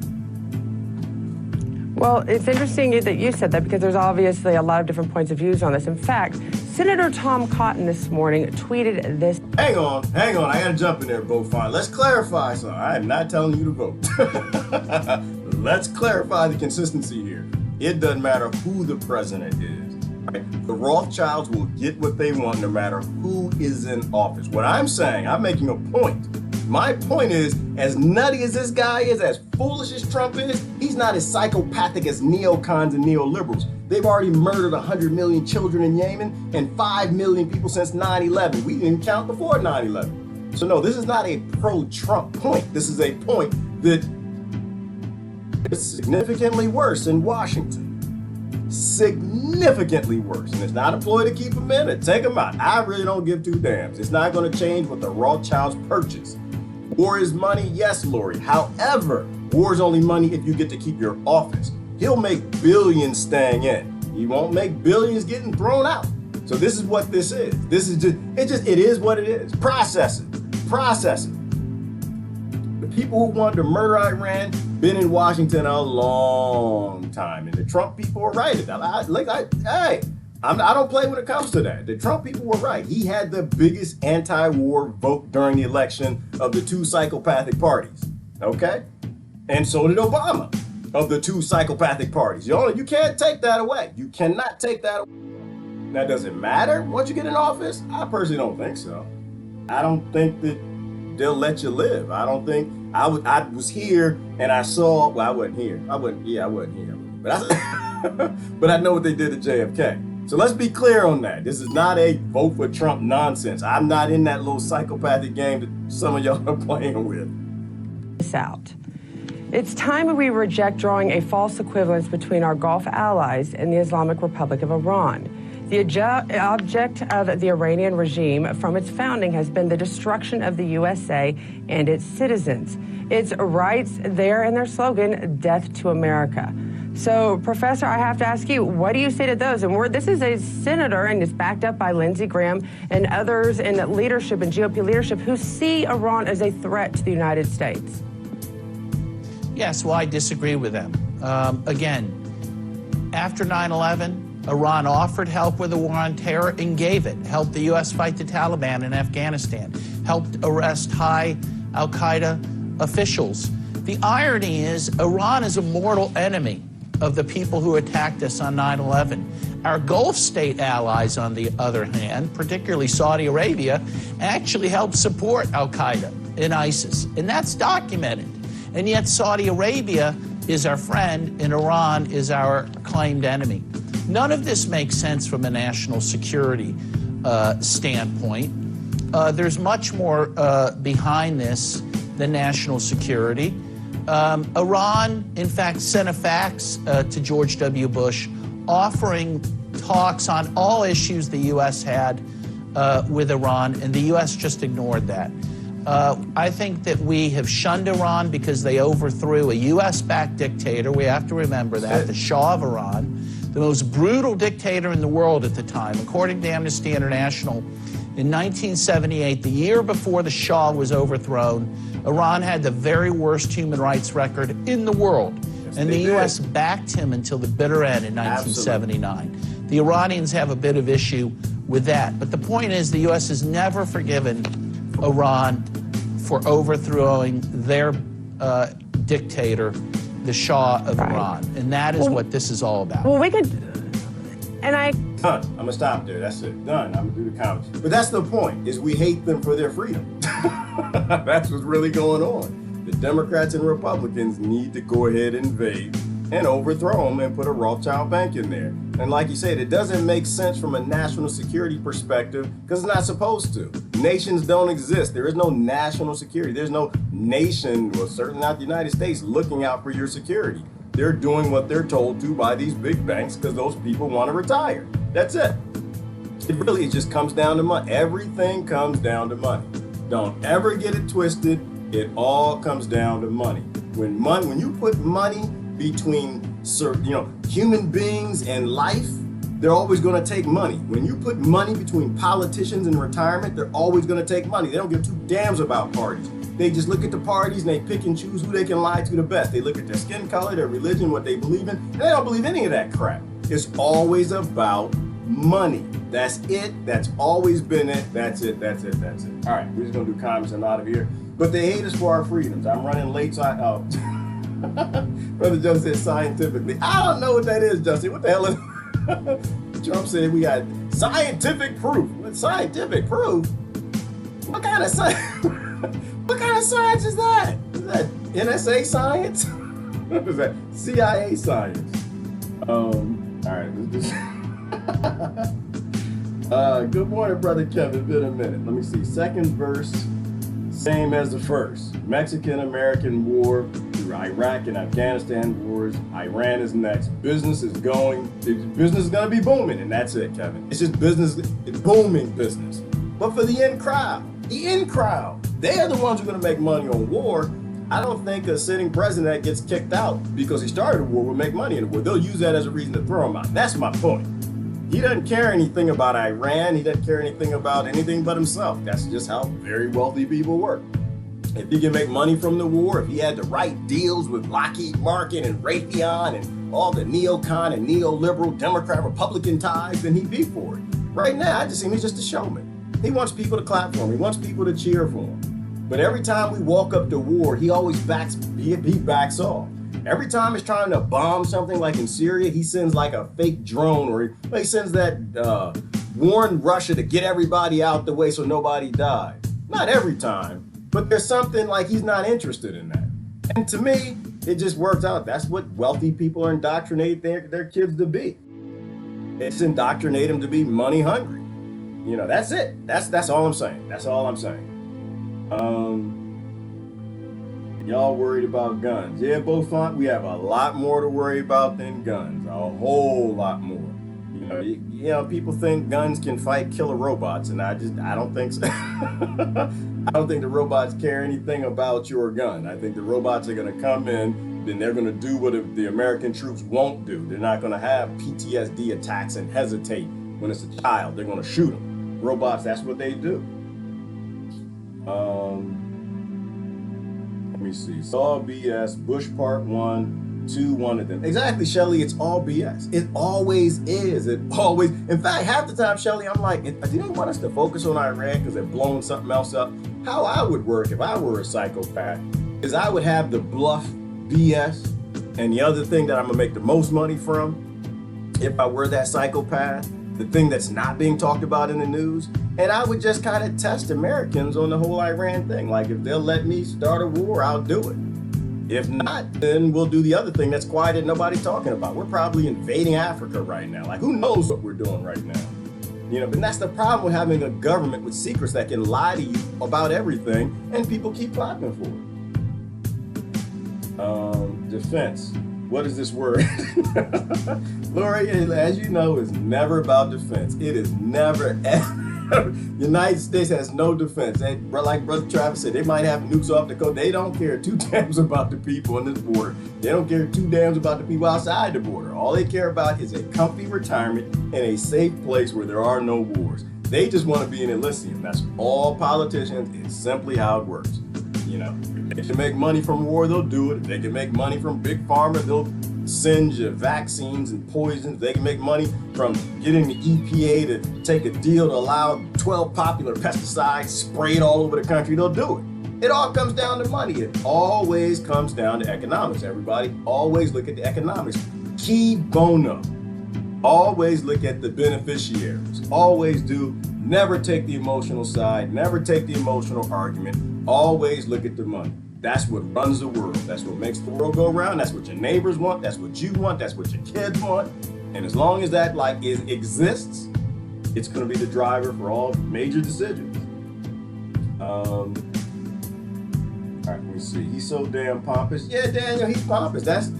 Well, it's interesting that you said that, because there's obviously a lot of different points of views on this. In fact, Senator Tom Cotton this morning tweeted this. Hang on. I got to jump in there, Bo Fine. Let's clarify something. I am not telling you to vote. Let's clarify the consistency here. It doesn't matter who the president is. Right? The Rothschilds will get what they want no matter who is in office. What I'm saying, I'm making a point. My point is, as nutty as this guy is, as foolish as Trump is, he's not as psychopathic as neocons and neoliberals. They've already murdered 100 million children in Yemen and 5 million people since 9/11. We didn't count before 9/11. So no, this is not a pro-Trump point. This is a point that is significantly worse in Washington. Significantly worse. And it's not a ploy to keep them in it. Take them out. I really don't give two damns. It's not going to change what the Rothschilds purchase. War is money, yes, Lori. However, war is only money if you get to keep your office. He'll make billions staying in. He won't make billions getting thrown out. So this is what this is. It is what it is. Process it. The people who wanted to murder Iran been in Washington a long time, and the Trump people were right. I don't play when it comes to that. The Trump people were right. He had the biggest anti-war vote during the election of the two psychopathic parties. Okay? And so did Obama, of the two psychopathic parties. You can't take that away. You cannot take that away. Now, does it matter once you get in office? I personally don't think so. I don't think that they'll let you live. I don't think, I was here and I saw, well, I wasn't here. I wasn't here. But I know what they did to JFK. So let's be clear on that. This is not a vote for Trump nonsense. I'm not in that little psychopathic game that some of y'all are playing with. This out. It's time we reject drawing a false equivalence between our Gulf allies and the Islamic Republic of Iran. The object of the Iranian regime from its founding has been the destruction of the USA and its citizens. Its rights there in their slogan, Death to America. So, Professor, I have to ask you, what do you say to those? And this is a senator, and it's backed up by Lindsey Graham and others in leadership and GOP leadership who see Iran as a threat to the United States. Yes, well, I disagree with them. Again, after 9/11, Iran offered help with the war on terror and gave it. Helped the U.S. fight the Taliban in Afghanistan. Helped arrest high al-Qaeda officials. The irony is Iran is a mortal enemy of the people who attacked us on 9/11. Our Gulf state allies, on the other hand, particularly Saudi Arabia, actually helped support al-Qaeda and ISIS. And that's documented. And yet Saudi Arabia is our friend and Iran is our claimed enemy. None of this makes sense from a national security standpoint. There's much more behind this than national security. Iran, in fact, sent a fax to George W. Bush offering talks on all issues the U.S. had with Iran, and the U.S. just ignored that. I think that we have shunned Iran because they overthrew a U.S.-backed dictator. We have to remember that, the Shah of Iran, the most brutal dictator in the world at the time. According to Amnesty International, in 1978, the year before the Shah was overthrown, Iran had the very worst human rights record in the world. Yes, and the U.S. backed him until the bitter end in 1979. Absolutely. The Iranians have a bit of issue with that. But the point is the U.S. has never forgiven Iran for overthrowing their dictator, the Shah of Iran. And that is what this is all about. Well, we could, and I... Done. I'm gonna stop there. That's it. Done. I'm gonna do the comments. But that's the point, is we hate them for their freedom. That's what's really going on. The Democrats and Republicans need to go ahead and invade and overthrow them and put a Rothschild bank in there. And like you said, it doesn't make sense from a national security perspective because it's not supposed to. Nations don't exist. There is no national security. There's no nation, well, certainly not the United States, looking out for your security. They're doing what they're told to by these big banks because those people want to retire. That's it. It just comes down to money. Everything comes down to money. Don't ever get it twisted. It all comes down to money. When you put money between human beings and life, they're always going to take money. When you put money between politicians and retirement, they're always going to take money. They don't give two damns about parties. They just look at the parties and they pick and choose who they can lie to the best. They look at their skin color, their religion, what they believe in, and they don't believe any of that crap. It's always about money. That's it. That's always been it. That's it. That's it. That's it. All right, we're just going to do comments and out of here. But they hate us for our freedoms. I'm running late, so Brother Joe said scientifically. I don't know what that is, Justin. What the hell is Trump said we got scientific proof. What scientific proof? What kind of science? What kind of science is that? Is that NSA science? What is that? CIA science? All right, let's just. Good morning, Brother Kevin. Been a minute. Let me see. Second verse, same as the first. Mexican-American war through Iraq and Afghanistan wars. Iran is next. Business is going to be booming, and that's it, Kevin. It's just business, booming business. But for the in crowd, they are the ones who are going to make money on war. I don't think a sitting president that gets kicked out because he started a war will make money in a war. They'll use that as a reason to throw him out. That's my point. He doesn't care anything about Iran. He doesn't care anything about anything but himself. That's just how very wealthy people work. If he can make money from the war, if he had the right deals with Lockheed Martin and Raytheon and all the neocon and neoliberal Democrat Republican ties, then he'd be for it. Right now, I just think he's just a showman. He wants people to clap for him. He wants people to cheer for him. But every time we walk up to war, he always backs off. Every time he's trying to bomb something like in Syria, he sends like a fake drone, or he sends that warn Russia to get everybody out the way so nobody dies. Not every time, but there's something like he's not interested in that. And to me, it just works out. That's what wealthy people are indoctrinating their kids to be. It's indoctrinate them to be money hungry. You know, that's it. That's all I'm saying. That's all I'm saying. Y'all worried about guns. Yeah, Beaufont, we have a lot more to worry about than guns. A whole lot more. You know, people think guns can fight killer robots, and I don't think so. I don't think the robots care anything about your gun. I think the robots are going to come in, then they're going to do what the American troops won't do. They're not going to have PTSD attacks and hesitate when it's a child. They're going to shoot them. Robots, that's what they do. Let me see. It's all BS. Bush Part 1, 2, one of them. Exactly, Shelly. It's all BS. It always is. It always. In fact, half the time, Shelly, I'm like, do they want us to focus on Iran because they're blowing something else up? How I would work if I were a psychopath is I would have the bluff BS, and the other thing that I'm gonna make the most money from, if I were that psychopath, the thing that's not being talked about in the news, and I would just kind of test Americans on the whole Iran thing. Like, if they'll let me start a war, I'll do it. If not, then we'll do the other thing that's quiet and nobody's talking about. We're probably invading Africa right now. Like, who knows what we're doing right now? You know, but that's the problem with having a government with secrets that can lie to you about everything, and people keep clapping for it. Defense. What is this word? Lori, as you know, is never about defense. It is never, ever. United States has no defense. And like Brother Travis said, they might have nukes off the coast. They don't care two damns about the people on this border. They don't care two damns about the people outside the border. All they care about is a comfy retirement in a safe place where there are no wars. They just want to be in Elysium. That's all politicians. It's simply how it works. You know, if they can make money from war, they'll do it. If they can make money from big pharma, they'll send you vaccines and poisons. If they can make money from getting the EPA to take a deal to allow 12 popular pesticides sprayed all over the country, they'll do it. It all comes down to money. It always comes down to economics, everybody. Always look at the economics. Key bono. Always look at the beneficiaries. Always do. Never take the emotional side. Never take the emotional argument. Always look at the money. That's what runs the world. That's what makes the world go round. That's what your neighbors want. That's what you want. That's what your kids want. And as long as that exists, it's going to be the driver for all major decisions. All right, let me see. He's so damn pompous. Yeah, Daniel, he's pompous. That's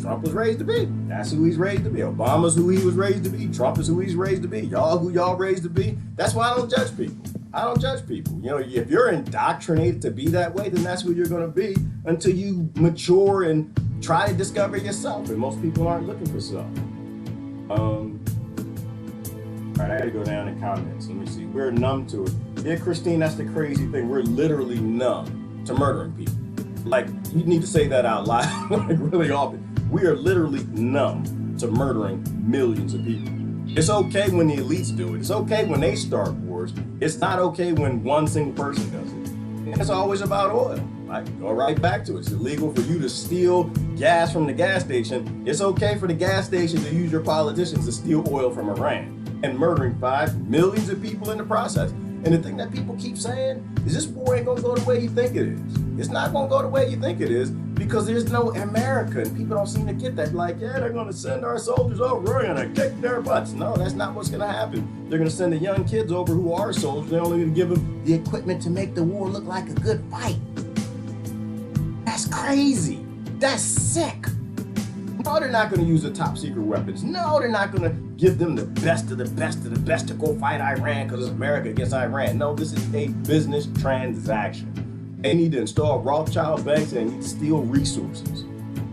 Trump was raised to be. That's who he's raised to be. Obama's who he was raised to be. Trump is who he's raised to be. Y'all who y'all raised to be. That's why I don't judge people. I don't judge people. You know, if you're indoctrinated to be that way, then that's who you're going to be until you mature and try to discover yourself. And most people aren't looking for self. All right, I got to go down in comments. Let me see. We're numb to it. Yeah, Christine, that's the crazy thing. We're literally numb to murdering people. Like, you need to say that out loud, like really often. We are literally numb to murdering millions of people. It's okay when the elites do it. It's okay when they start wars. It's not okay when one single person does it. And it's always about oil. I go right back to it. It's illegal for you to steal gas from the gas station. It's okay for the gas station to use your politicians to steal oil from Iran and murdering 5 million of people in the process. And the thing that people keep saying is this war ain't gonna go the way you think it is. It's not gonna go the way you think it is because there's no America, and people don't seem to get that. Like, yeah, they're gonna send our soldiers over, we're gonna kick their butts. No, that's not what's gonna happen. They're gonna send the young kids over who are soldiers. They're only gonna give them the equipment to make the war look like a good fight. That's crazy. That's sick. No, they're not going to use the top secret weapons. No, they're not going to give them the best of the best of the best to go fight Iran because it's America against Iran. No, this is a business transaction. They need to install Rothschild banks and they need to steal resources.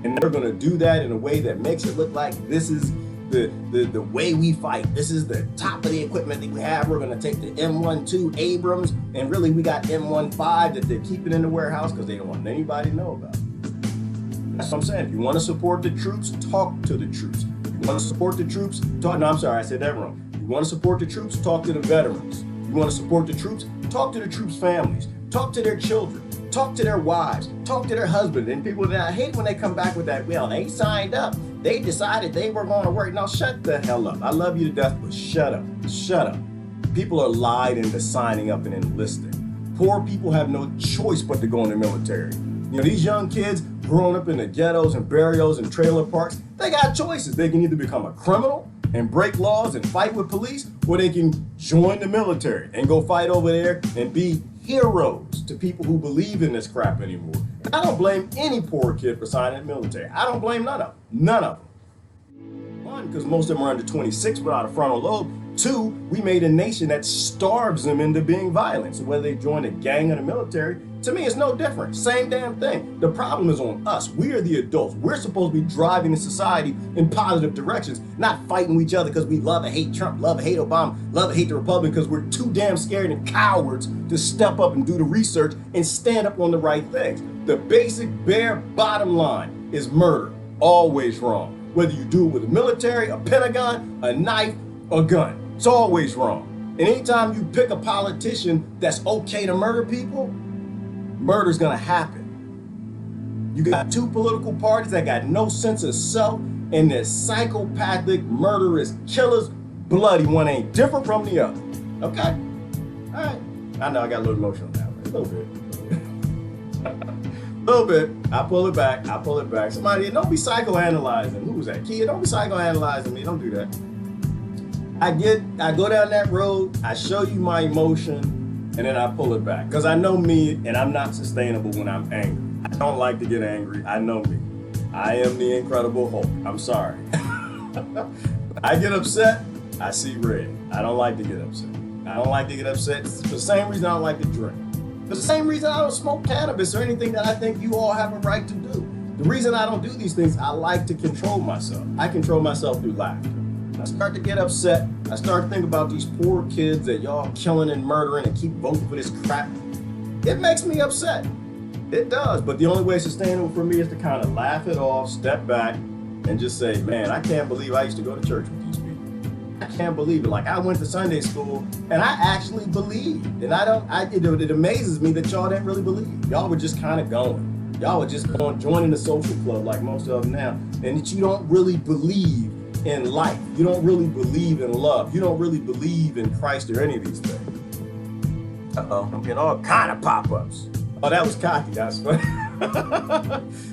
And they're going to do that in a way that makes it look like this is the way we fight. This is the top of the equipment that we have. We're going to take the M12 Abrams, and really we got M15 that they're keeping in the warehouse because they don't want anybody to know about it. That's what I'm saying. If you want to support the troops, talk to the troops. If you want to support the troops, I said that wrong. If you want to support the troops, talk to the veterans. If you want to support the troops, talk to the troops' families. Talk to their children. Talk to their wives, talk to their husbands, and people that I hate when they come back with that, well, they signed up. They decided they were going to work. Now shut the hell up. I love you to death, but shut up. Shut up. People are lied into signing up and enlisting. Poor people have no choice but to go in the military. You know, these young kids growing up in the ghettos and barrios and trailer parks, they got choices. They can either become a criminal and break laws and fight with police, or they can join the military and go fight over there and be heroes to people who believe in this crap anymore. And I don't blame any poor kid for signing the military. I don't blame none of them. None of them. One, because most of them are under 26 without a frontal lobe. Two, we made a nation that starves them into being violent. So whether they join a gang or the military, to me, it's no different. Same damn thing. The problem is on us. We are the adults. We're supposed to be driving the society in positive directions, not fighting with each other because we love and hate Trump, love and hate Obama, love and hate the Republicans because we're too damn scared and cowards to step up and do the research and stand up on the right things. The basic bare bottom line is murder. Always wrong. Whether you do it with the military, a Pentagon, a knife, a gun. It's always wrong. And anytime you pick a politician that's okay to murder people, murder's gonna happen. You got two political parties that got no sense of self, and they're psychopathic, murderous killers. Bloody one ain't different from the other. Okay? All right. I know I got a little emotional now, right? A little bit. A little bit. I pull it back. Somebody, don't be psychoanalyzing. Who was that? Kid, don't be psychoanalyzing me. Don't do that. I go down that road, I show you my emotion, and then I pull it back. Because I know me, and I'm not sustainable when I'm angry. I don't like to get angry. I know me. I am the Incredible Hulk. I'm sorry. I get upset, I see red. I don't like to get upset. I don't like to get upset. It's for the same reason I don't like to drink. It's the same reason I don't smoke cannabis or anything that I think you all have a right to do. The reason I don't do these things, I like to control myself. I control myself through laughter. I start to get upset. I start to think about these poor kids that y'all killing and murdering and keep voting for this crap. It makes me upset. It does. But the only way it's sustainable for me is to kind of laugh it off, step back, and just say, man, I can't believe I used to go to church with these people. I can't believe it. Like, I went to Sunday school and I actually believed. And it amazes me that y'all didn't really believe. Y'all were just kind of going. Y'all were just going, joining the social club like most of them now. And that you don't really believe in life. You don't really believe in love. You don't really believe in Christ or any of these things. Uh-oh, I'm getting all kind of pop-ups. Oh, that was cocky. That's funny.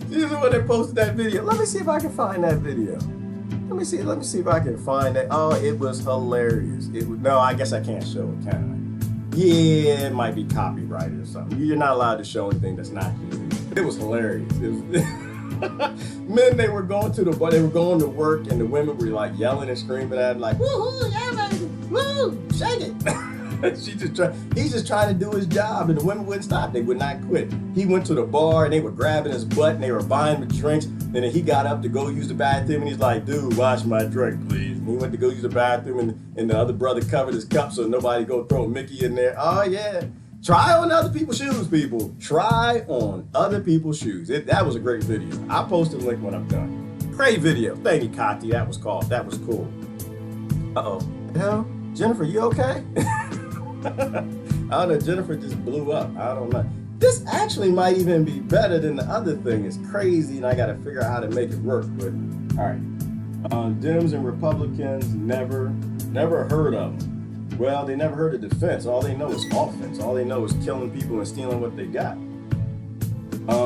This is when they posted that video. Let me see if I can find that video. Let me see if I can find that. Oh, it was hilarious. No, I guess I can't show it, can I? Yeah, it might be copyrighted or something. You're not allowed to show anything that's not here. It was hilarious. Men, they were going to work, and the women were like yelling and screaming at him, like, woohoo, yeah, baby, woo, shake it. He's just trying to do his job, and the women wouldn't stop. They would not quit. He went to the bar, and they were grabbing his butt, and they were buying him drinks. And then he got up to go use the bathroom, and he's like, dude, wash my drink, please. And he went to go use the bathroom, and the other brother covered his cup so nobody go throw Mickey in there. Oh, yeah. Try on other people's shoes, people. Try on other people's shoes. That was a great video. I'll post a link when I'm done. Great video. Thank you, Kati. That was cool. Uh-oh. The hell? Jennifer, you okay? I don't know. Jennifer just blew up. I don't know. This actually might even be better than the other thing. It's crazy, and I got to figure out how to make it work. But, all right. Dems and Republicans never heard of them. Well, they never heard of defense. All they know is offense. All they know is killing people and stealing what they got.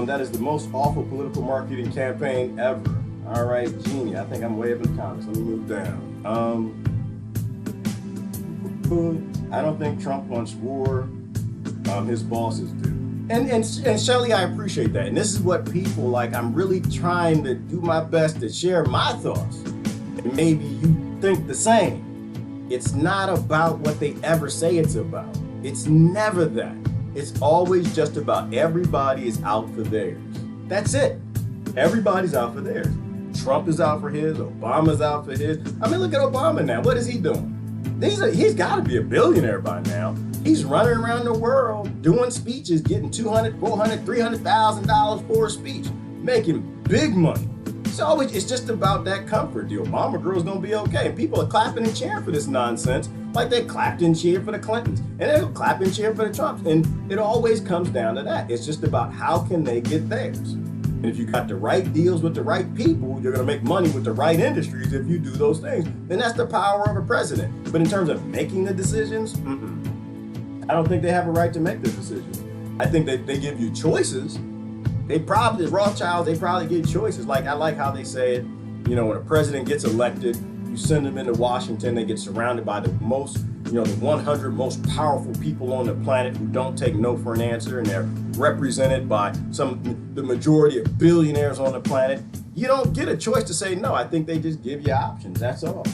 That is the most awful political marketing campaign ever. All right, Jeannie, I think I'm way up in the comments. Let me move down. I don't think Trump wants war. His bosses do. And Shelley, I appreciate that. And this is what people like. I'm really trying to do my best to share my thoughts. And maybe you think the same. It's not about what they ever say it's about. It's never that. It's always just about everybody is out for theirs. That's it. Everybody's out for theirs. Trump is out for his. Obama's out for his. I mean, look at Obama now. What is he doing? He's got to be a billionaire by now. He's running around the world doing speeches, getting $200,000, $400,000, $300,000 for a speech, making big money. It's just about that comfort. The Obama girl's gonna be okay. And people are clapping and cheering for this nonsense, like they clapped and cheered for the Clintons, and they'll clap and cheer for the Trumps. And it always comes down to that. It's just about how can they get theirs. And if you got the right deals with the right people, you're gonna make money with the right industries if you do those things. Then that's the power of a president. But in terms of making the decisions, I don't think they have a right to make the decisions. I think that they give you choices. Rothschilds, they probably get choices. Like, I like how they say it, when a president gets elected, you send them into Washington, they get surrounded by the most, the 100 most powerful people on the planet who don't take no for an answer, and they're represented by the majority of billionaires on the planet. You don't get a choice to say no. I think they just give you options, that's all.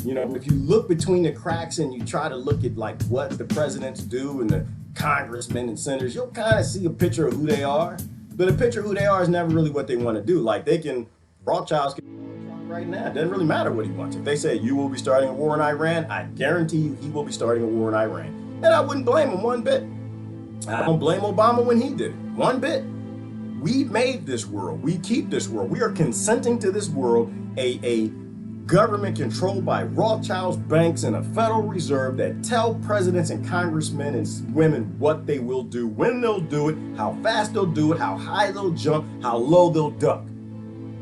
If you look between the cracks and you try to look at like what the presidents do and the congressmen and senators, you'll kind of see a picture of who they are. But a picture of who they are is never really what they want to do. Like Rothschilds can right now. It doesn't really matter what he wants. If they say you will be starting a war in Iran, I guarantee you he will be starting a war in Iran. And I wouldn't blame him one bit. I don't blame Obama when he did it, one bit. We made this world. We keep this world. We are consenting to this world, a government controlled by Rothschilds, banks, and a Federal Reserve that tell presidents and congressmen and women what they will do, when they'll do it, how fast they'll do it, how high they'll jump, how low they'll duck.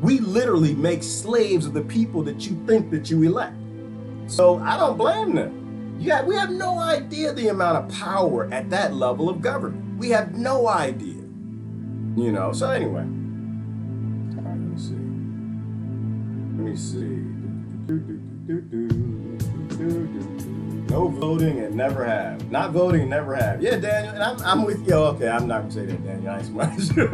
We literally make slaves of the people that you think that you elect. So I don't blame them. We have no idea the amount of power at that level of government. We have no idea. So anyway. All right, let me see. No voting and never have. Not voting and never have. Yeah, Daniel, and I'm with you. Okay, I'm not gonna say that, Daniel. I ain't smart as you.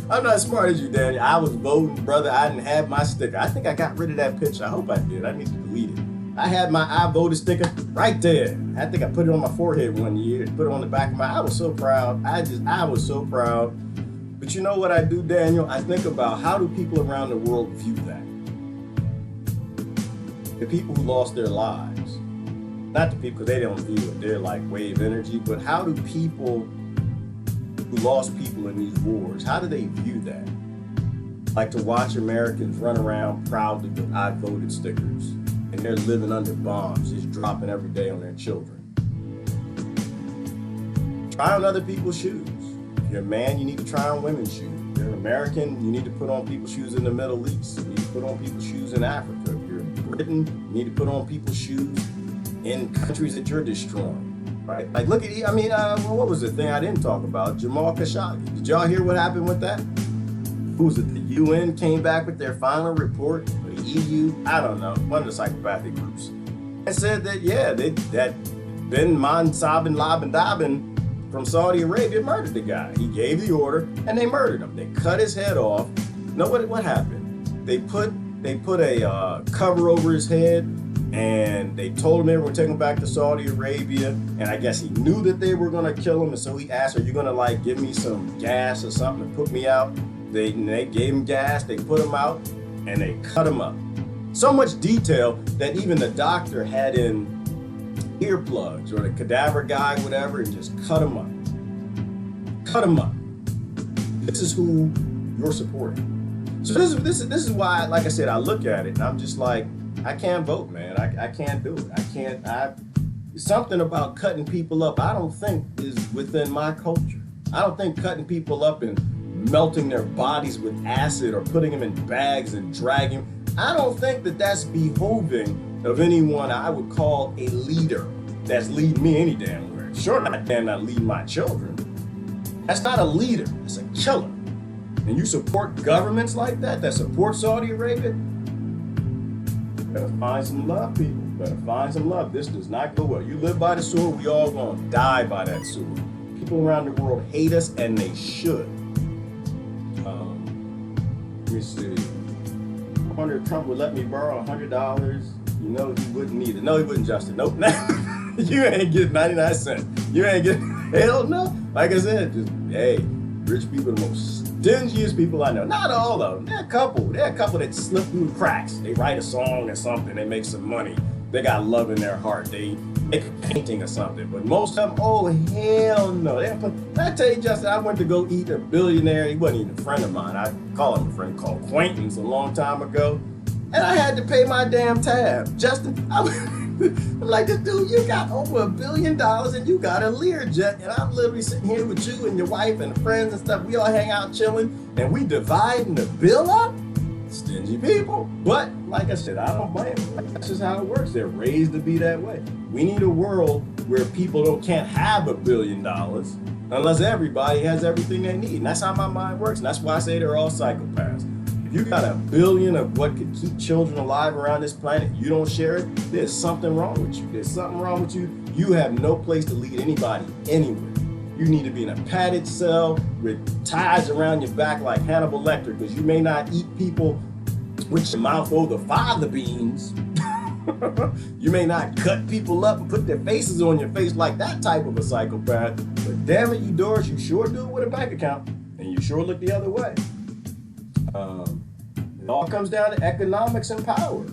I'm not as smart as you, Daniel. I was voting, brother. I didn't have my sticker. I think I got rid of that picture. I hope I did. I need to delete it. I had my I voted sticker right there. I think I put it on my forehead one year. Put it on the back of my. I was so proud. I was so proud. But you know what I do, Daniel? I think about how do people around the world view that? The people who lost their lives, not the people, because they don't view it, they're like wave energy, but how do people who lost people in these wars, how do they view that? Like to watch Americans run around proudly with I voted stickers, and they're living under bombs, just dropping every day on their children. Try on other people's shoes. If you're a man, you need to try on women's shoes. If you're an American, you need to put on people's shoes in the Middle East. You need to put on people's shoes in Africa. Britain, you need to put on people's shoes in countries that you're destroying, right? Like, look at, what was the thing I didn't talk about? Jamal Khashoggi. Did y'all hear what happened with that? Who was it? The UN came back with their final report, or the EU, I don't know, one of the psychopathic groups, and said that, that bin Mansab Laban Dabin from Saudi Arabia murdered the guy. He gave the order, and they murdered him. They cut his head off. Know what happened? They put a cover over his head, and they told him they were taking him back to Saudi Arabia, and I guess he knew that they were gonna kill him, and so he asked, are you gonna like give me some gas or something to put me out? They gave him gas, they put him out, and they cut him up. So much detail that even the doctor had in earplugs, or the cadaver guy, whatever, and just cut him up. Cut him up. This is who you're supporting. So this is why, like I said, I look at it and I'm just like, I can't vote, man. I can't do it. Something about cutting people up, I don't think is within my culture. I don't think cutting people up and melting their bodies with acid or putting them in bags and dragging, I don't think that that's behoving of anyone I would call a leader that's leading me any damn where. Sure, I cannot lead my children. That's not a leader, that's a killer. And you support governments like that support Saudi Arabia, better find some love, people. Better find some love. This does not go well. You live by the sword, we all gonna die by that sword. People around the world hate us, and they should. Let me see. I wonder if Trump would let me borrow $100. You know he wouldn't need it. No, he wouldn't, Justin. Nope. You ain't getting 99 cents. You ain't getting, hell no. Like I said, just, hey, rich people are the most stingiest people I know. Not all of them. There are a couple that slip through the cracks. They write a song or something. They make some money. They got love in their heart. They make a painting or something. But most of them, oh hell no. I tell you, Justin, I went to go eat a billionaire. He wasn't even a friend of mine. I call him a friend, called acquaintance a long time ago. And I had to pay my damn tab. Justin, I'm like, this dude, you got over $1 billion and you got a Learjet, and I'm literally sitting here with you and your wife and friends and stuff. We all hang out chilling, and we dividing the bill up. Stingy people. But like I said, I don't blame them. That's just how it works. They're raised to be that way. We need a world where people can't have $1 billion unless everybody has everything they need. And that's how my mind works. And that's why I say they're all psychopaths. If you got $1 billion of what could keep children alive around this planet, you don't share it, there's something wrong with you. There's something wrong with you. You have no place to lead anybody anywhere. You need to be in a padded cell with ties around your back like Hannibal Lecter, because you may not eat people with your mouth over fava beans. You may not cut people up and put their faces on your face like that type of a psychopath. But damn it, you Doris, you sure do it with a bank account. And you sure look the other way. It all comes down to economics and power.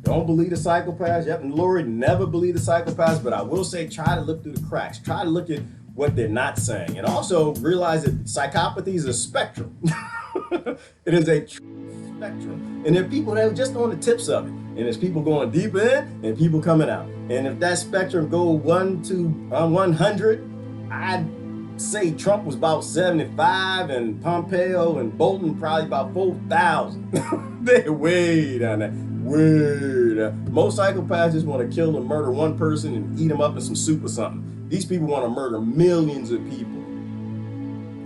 Don't believe the psychopaths. Yep, and Lori, never believe the psychopaths, but I will say try to look through the cracks. Try to look at what they're not saying. And also realize that psychopathy is a spectrum. It is a spectrum. And there are people that are just on the tips of it. And there's people going deep in and people coming out. And if that spectrum go 1 to 100, I'd say Trump was about 75 and Pompeo and Bolton probably about 4,000. They're way down there. Way down. Most psychopaths just want to kill and murder one person and eat them up in some soup or something. These people want to murder millions of people,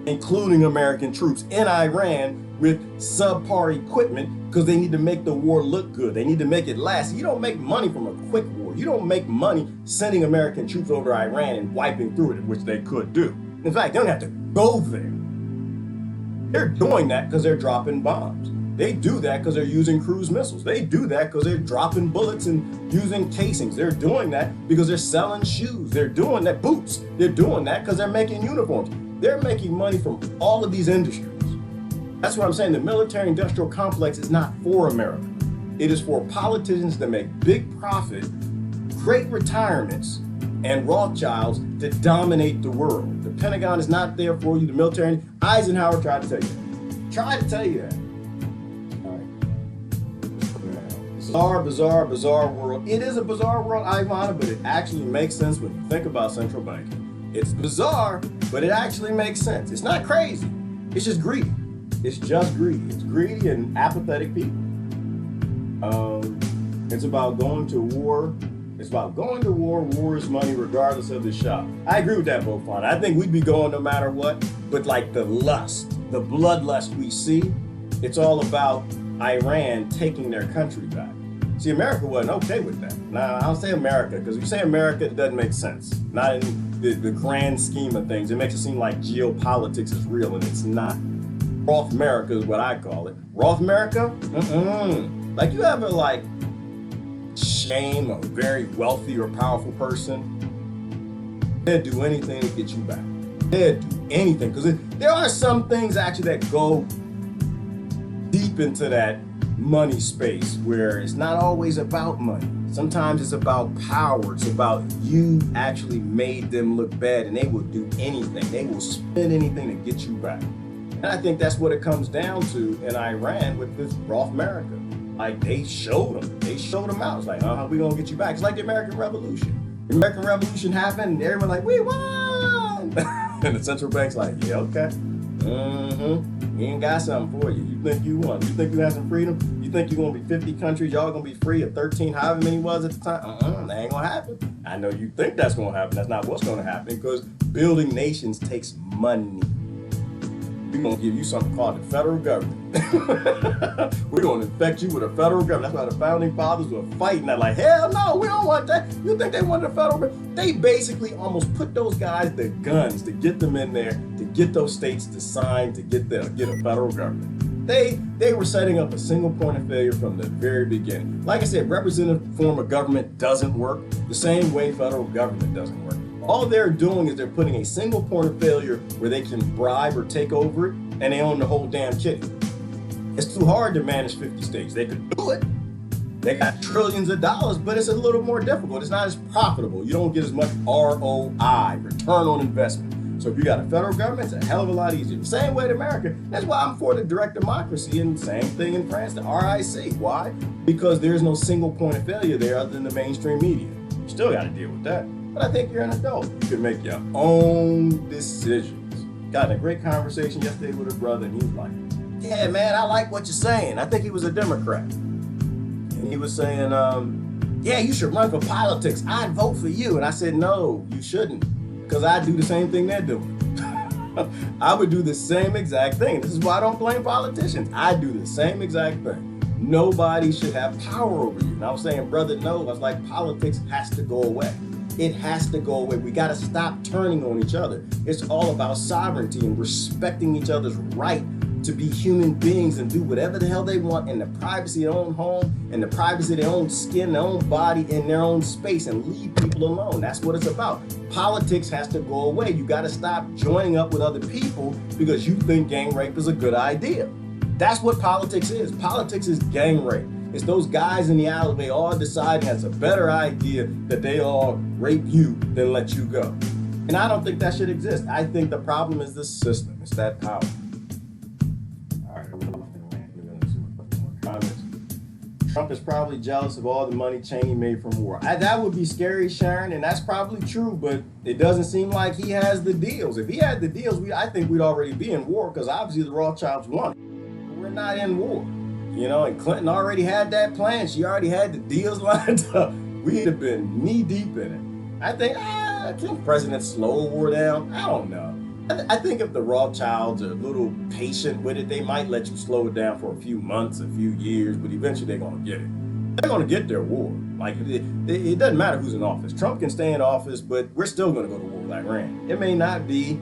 including American troops in Iran with subpar equipment because they need to make the war look good. They need to make it last. You don't make money from a quick war. You don't make money sending American troops over to Iran and wiping through it, which they could do. In fact, they don't have to go there. They're doing that because they're dropping bombs. They do that because they're using cruise missiles. They do that because they're dropping bullets and using casings. They're doing that because they're selling shoes. They're doing that, boots. They're doing that because they're making uniforms. They're making money from all of these industries. That's what I'm saying. The military-industrial complex is not for America. It is for politicians to make big profit, great retirements, and Rothschilds to dominate the world. The Pentagon is not there for you. The military, Eisenhower tried to tell you that. Tried to tell you that. Bizarre world. It is a bizarre world, Ivana, but it actually makes sense when you think about central banking. It's bizarre, but it actually makes sense. It's not crazy. It's just greedy. It's just greedy. It's greedy and apathetic people. It's about going to war. It's about going to war. War is money, regardless of the Shah. I agree with that, Bofan. I think we'd be going no matter what. But like the lust, the bloodlust we see, it's all about Iran taking their country back. See, America wasn't okay with that. Now, I'll say America, because if you say America, it doesn't make sense. Not in the grand scheme of things. It makes it seem like geopolitics is real, and it's not. Rothmerica is what I call it. Rothmerica? Like, you ever, like, shame a very wealthy or powerful person? They'd do anything to get you back. They'd do anything. Because there are some things, actually, that go deep into that money space where it's not always about money. Sometimes it's about power. It's about you actually made them look bad, and they will do anything. They will spend anything to get you back. And I think that's what it comes down to in Iran with this Rothmerica. Like, they showed them. They showed them out. It's like, we're going to get you back. It's like the American Revolution. The American Revolution happened, and everyone like, we won! And the central bank's like, yeah, okay. We ain't got something for you. You think you won. You think you have some freedom? You think you're going to be 50 countries, y'all going to be free, or 13, however many was at the time? That ain't going to happen. I know you think that's going to happen. That's not what's going to happen, because building nations takes money. We're going to give you something called the federal government. We're going to infect you with a federal government. That's why the founding fathers were fighting that. Like, hell no, we don't want that. You think they wanted a federal government? They basically almost put those guys the guns to get them in there, to get those states to sign, to get a federal government. They were setting up a single point of failure from the very beginning. Like I said, representative form of government doesn't work the same way federal government doesn't work. All they're doing is they're putting a single point of failure where they can bribe or take over it, and they own the whole damn kitty. It's too hard to manage 50 states. They could do it, They got trillions of dollars, but it's a little more difficult. It's not as profitable. You don't get as much ROI, return on investment. So if you got a federal government, it's a hell of a lot easier. The same way in America. That's why I'm for the direct democracy, and same thing in France, the RIC. Why? Because there's no single point of failure there other than the mainstream media. You still got to deal with that. But I think you're an adult. You can make your own decisions. Got in a great conversation yesterday with a brother, and he was like, yeah, man, I like what you're saying. I think he was a Democrat. And he was saying, yeah, you should run for politics. I'd vote for you. And I said, no, you shouldn't. Because I do the same thing they're doing. I would do the same exact thing. This is why I don't blame politicians. I do the same exact thing. Nobody should have power over you. And I was saying, brother, no. I was like, politics has to go away. It has to go away. We got to stop turning on each other. It's all about sovereignty and respecting each other's right to be human beings and do whatever the hell they want in the privacy of their own home, in the privacy of their own skin, their own body, in their own space, and leave people alone. That's what it's about. Politics has to go away. You got to stop joining up with other people because you think gang rape is a good idea. That's what politics is. Politics is gang rape. It's those guys in the alleyway all deciding it's a better idea that they all rape you than let you go. And I don't think that should exist. I think the problem is the system. It's that power. Trump is probably jealous of all the money Cheney made from war. That would be scary, Sharon, and that's probably true, but it doesn't seem like he has the deals. If he had the deals, I think we'd already be in war, because obviously the Rothschilds won it. We're not in war, you know, and Clinton already had that plan. She already had the deals lined up. We'd have been knee deep in it. I think presidents slow a war down. I don't know. I think if the Rothschilds are a little patient with it, they might let you slow it down for a few months, a few years, but eventually they're going to get it. They're going to get their war. Like, it doesn't matter who's in office. Trump can stay in office, but we're still going to go to war with Iran. It may not be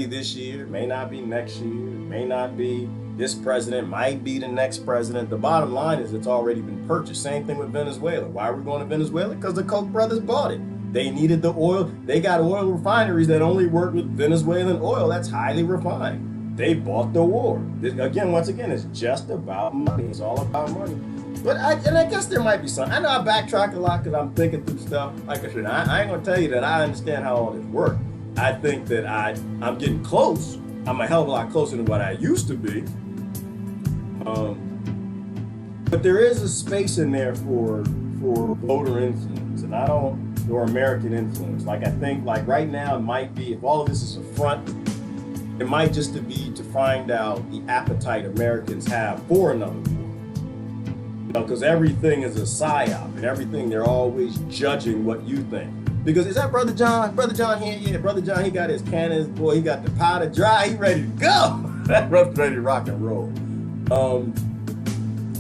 this year, it may not be next year, it may not be this president, might be the next president. The bottom line is it's already been purchased. Same thing with Venezuela. Why are we going to Venezuela? Because the Koch brothers bought it. They needed the oil. They got oil refineries that only work with Venezuelan oil. That's highly refined. They bought the war. Once again, it's just about money. It's all about money. But I guess there might be some. I know I backtrack a lot because I'm thinking through stuff. Like I said, I ain't going to tell you that I understand how all this works. I think that I'm getting close. I'm a hell of a lot closer than what I used to be. But there is a space in there for voter influence. And or American influence. Like, I think, like, right now it might be, if all of this is a front, it might just be to find out the appetite Americans have for another war. You know, because everything is a psyop, and everything, they're always judging what you think. Because, is that Brother John? Brother John here? Yeah, Brother John, he got his cannons, boy, he got the powder dry, he ready to go. That brother's ready to rock and roll.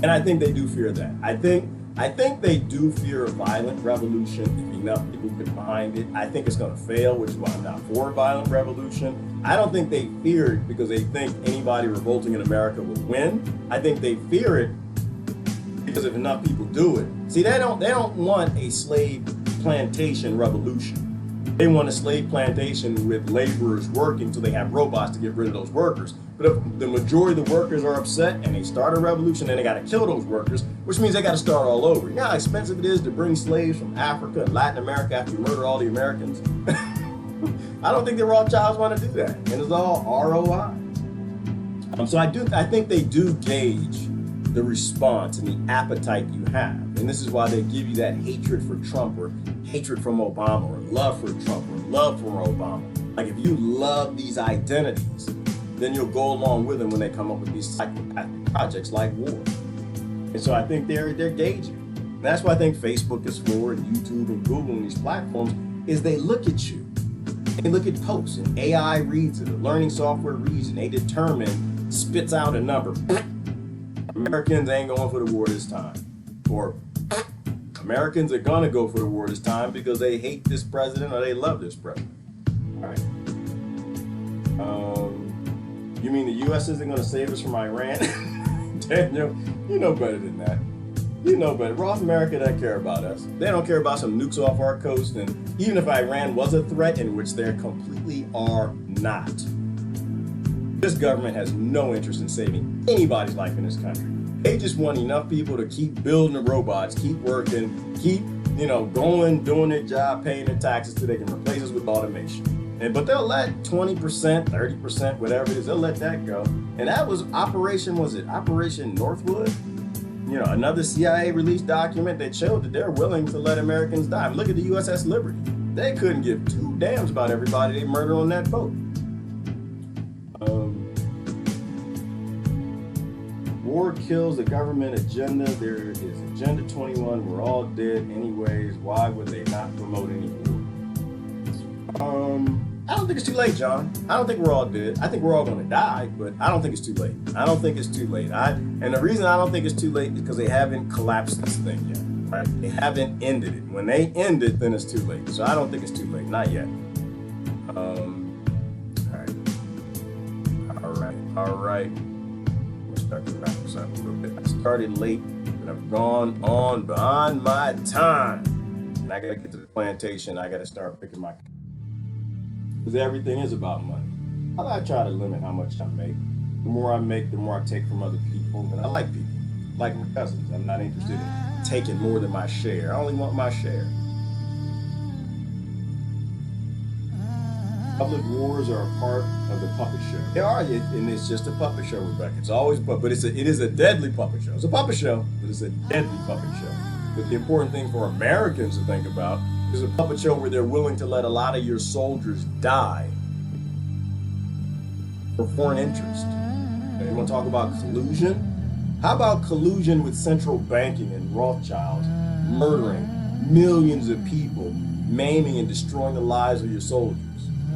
And I think they do fear that. I think they do fear a violent revolution if enough people get behind it. I think it's going to fail, which is why I'm not for a violent revolution. I don't think they fear it because they think anybody revolting in America will win. I think they fear it because if enough people do it. See, they don't want a slave plantation revolution. They want a slave plantation with laborers working so they have robots to get rid of those workers. But if the majority of the workers are upset and they start a revolution, then they got to kill those workers, which means they got to start all over. You know how expensive it is to bring slaves from Africa and Latin America after you murder all the Americans? I don't think the Rothschilds want to do that. And it's all ROI. So I think they do gauge the response and the appetite you have. And this is why they give you that hatred for Trump or hatred from Obama or love for Trump or love for Obama. Like, if you love these identities, then you'll go along with them when they come up with these psychopathic projects like war. And so I think they're gauging. And that's why I think Facebook is for, and YouTube and Google and these platforms, is they look at you. They look at posts, and AI reads it, the learning software reads it, and they determine, spits out a number. Americans ain't going for the war this time. Or Americans are gonna go for the war this time because they hate this president or they love this president. All right. You mean the U.S. isn't gonna save us from Iran? Daniel, you know better than that. You know better. Rothmerica doesn't care about us. They don't care about some nukes off our coast. And even if Iran was a threat, in which they completely are not, this government has no interest in saving anybody's life in this country. They just want enough people to keep building the robots, keep working, keep, going, doing their job, paying their taxes till they can replace us with automation. But they'll let 20%, 30%, whatever it is, they'll let that go. And that was Operation Northwood? Another CIA released document that showed that they're willing to let Americans die. Look at the USS Liberty. They couldn't give two damns about everybody they murdered on that boat. War kills the government agenda. There is Agenda 21. We're all dead anyways. Why would they not promote any war? I don't think it's too late, John. I don't think we're all dead. I think we're all going to die, but I don't think it's too late. I don't think it's too late. And the reason I don't think it's too late is because they haven't collapsed this thing yet. Right? They haven't ended it. When they end it, then it's too late. So I don't think it's too late. Not yet. All right. Let's start to wrap this up a little bit. I started late, but I've gone on beyond my time. And I got to get to the plantation. I got to start picking my... Because everything is about money. I try to limit how much I make. The more I make, the more I take from other people. And I like people, like my cousins. I'm not interested in taking more than my share. I only want my share. Public wars are a part of the puppet show. They are, and it's just a puppet show, Rebecca. It's always, but it is a deadly puppet show. It's a puppet show, but it's a deadly puppet show. But the important thing for Americans to think about is a puppet show where they're willing to let a lot of your soldiers die for foreign interest. You want to talk about collusion? How about collusion with central banking and Rothschilds, murdering millions of people, maiming and destroying the lives of your soldiers?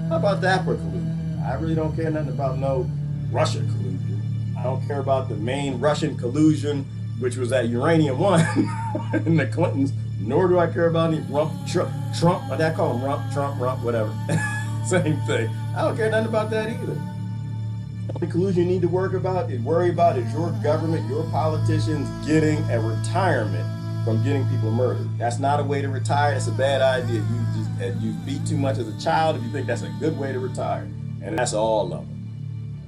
How about that for collusion? I really don't care nothing about no Russia collusion. I don't care about the main Russian collusion, which was that Uranium 1 and the Clintons, nor do I care about any Trump, what I call him, Trump, whatever. Same thing. I don't care nothing about that either. The only collusion you need to worry about is your government, your politicians getting a retirement from getting people murdered. That's not a way to retire. That's a bad idea. You beat too much as a child if you think that's a good way to retire. And that's all of them.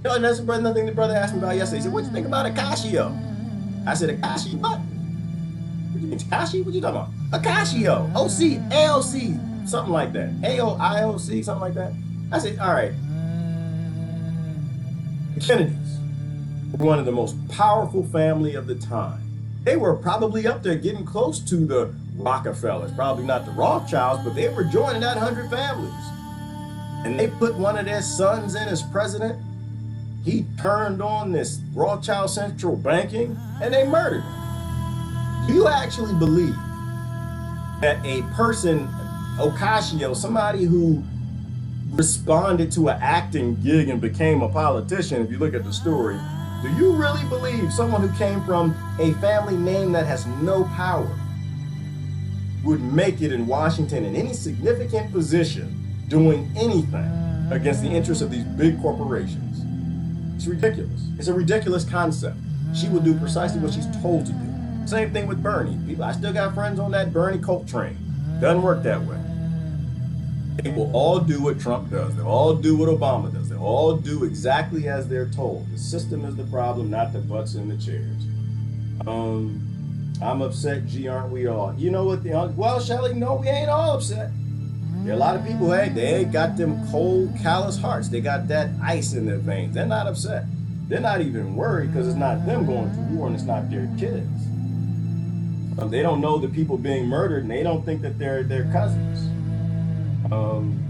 And that's another thing the brother asked me about yesterday. He said, what do you think about Akashio? I said, Akashi what? What do you mean, Takashi? What you talking about? Akashio, OC, AOC, something like that. AOIOC, something like that. I said, all right. The Kennedys were one of the most powerful family of the time. They were probably up there getting close to the Rockefellers, probably not the Rothschilds, but they were joining that 100 families. And they put one of their sons in as president. He turned on this Rothschild central banking, and they murdered him. Do you actually believe that a person, Ocasio, somebody who responded to an acting gig and became a politician, if you look at the story, do you really believe someone who came from a family name that has no power would make it in Washington in any significant position doing anything against the interests of these big corporations? It's ridiculous. It's a ridiculous concept. She will do precisely what she's told to do. Same thing with Bernie. I still got friends on that Bernie cult train. Doesn't work that way. They will all do what Trump does. They'll all do what Obama does. They'll all do exactly as they're told. The system is the problem, not the butts in the chairs. I'm upset, G, aren't we all? You know what? Well, Shelley, no, we ain't all upset. There are a lot of people, hey, they got them cold, callous hearts. They got that ice in their veins. They're not upset. They're not even worried because it's not them going to war and it's not their kids. They don't know the people being murdered and they don't think that they're their cousins.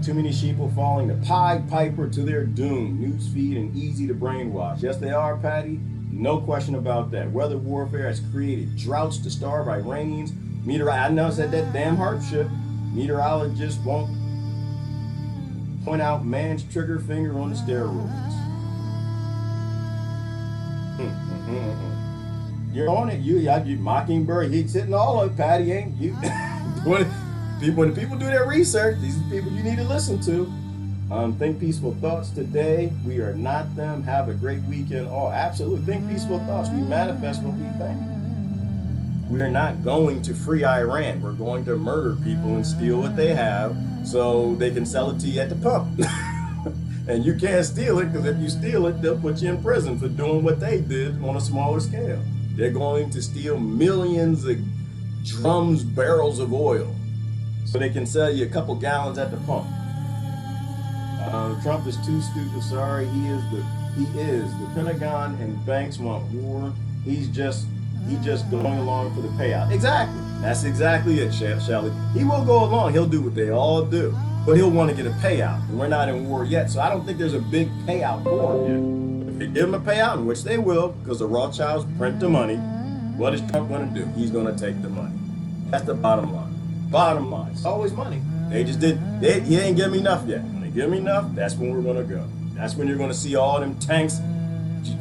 Too many sheep are falling the Pied Piper to their doom. Newsfeed and easy to brainwash. Yes, they are, Patty. No question about that. Weather warfare has created droughts to starve Iranians. I know it's at that damn hardship. Meteorologists won't point out man's trigger finger on the steroids. You're on it. You Mockingbird. He's hitting all of it, Patty, ain't you? When people do their research, these are the people you need to listen to. Think peaceful thoughts today. We are not them. Have a great weekend. Oh, absolutely. Think peaceful thoughts. We manifest what we think. We're not going to free Iran. We're going to murder people and steal what they have so they can sell it to you at the pump. And you can't steal it because if you steal it, they'll put you in prison for doing what they did on a smaller scale. They're going to steal millions of drums, barrels of oil, so they can sell you a couple gallons at the pump. Trump is too stupid. Sorry, he is. The Pentagon and banks want war. He's just going along for the payout. Exactly. That's exactly it, Shelley. He will go along. He'll do what they all do, but he'll want to get a payout. And we're not in war yet, so I don't think there's a big payout for him yet. If they give him a payout, in which they will, because the Rothschilds print the money, what is Trump going to do? He's going to take the money. That's the bottom line. Bottom line. It's always money. They just did. He ain't give me enough yet. When they give me enough, that's when we're going to go. That's when you're going to see all them tanks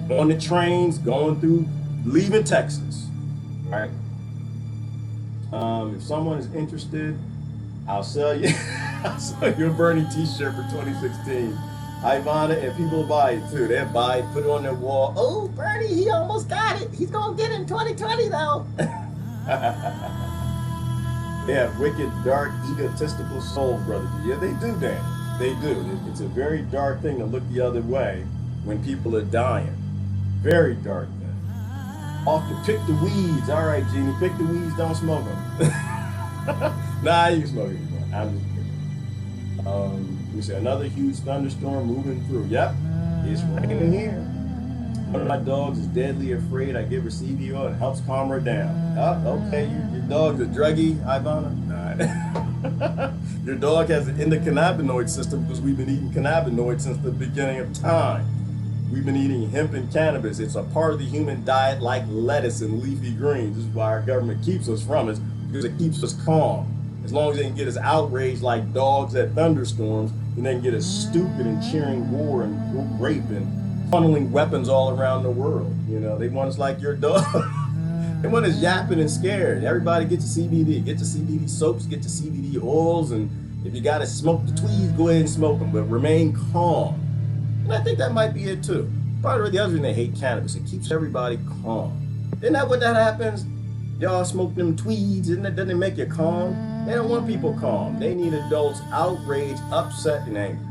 on the trains going through, leaving Texas. All right. If someone is interested, I'll sell you a Bernie t-shirt for 2016. Ivana, and people will buy it too. They'll buy it, put it on their wall. Oh, Bernie, he almost got it. He's going to get it in 2020 though. They have wicked, dark, egotistical souls, brother. Yeah, they do, Dan. They do. It's a very dark thing to look the other way when people are dying. Very dark thing. Off to pick the weeds. All right, Jeannie, pick the weeds, don't smoke them. Nah, you can smoke it. I'm just kidding. We see another huge thunderstorm moving through. Yep, it's raining here. One of my dogs is deadly afraid. I give her CBO and it helps calm her down. Oh, okay, your dog's a druggie, Ivana? Nah. Your dog has an endocannabinoid system because we've been eating cannabinoids since the beginning of time. We've been eating hemp and cannabis. It's a part of the human diet like lettuce and leafy greens. This is why our government keeps us from it, because it keeps us calm. As long as they can get us outraged like dogs at thunderstorms, and they can get us stupid and cheering war and rape and funneling weapons all around the world. You know, they want us like your dog. They want us yapping and scared. Everybody get your CBD. Get your CBD soaps, get your CBD oils, and if you gotta smoke the tweeds, go ahead and smoke them, but remain calm. And I think that might be it too. Part of the other reason they hate cannabis, it keeps everybody calm. Isn't that what that happens? Y'all smoke them tweeds, doesn't it make you calm? They don't want people calm. They need adults outraged, upset, and angry.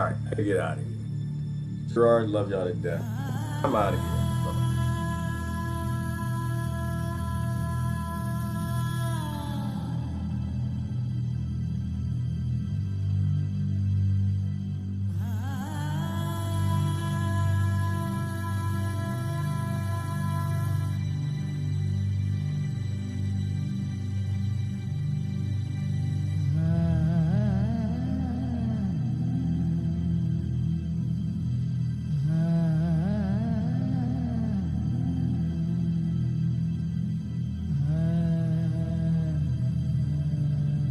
All right, I gotta get out of here. Gerard, love y'all to death. I'm out of here.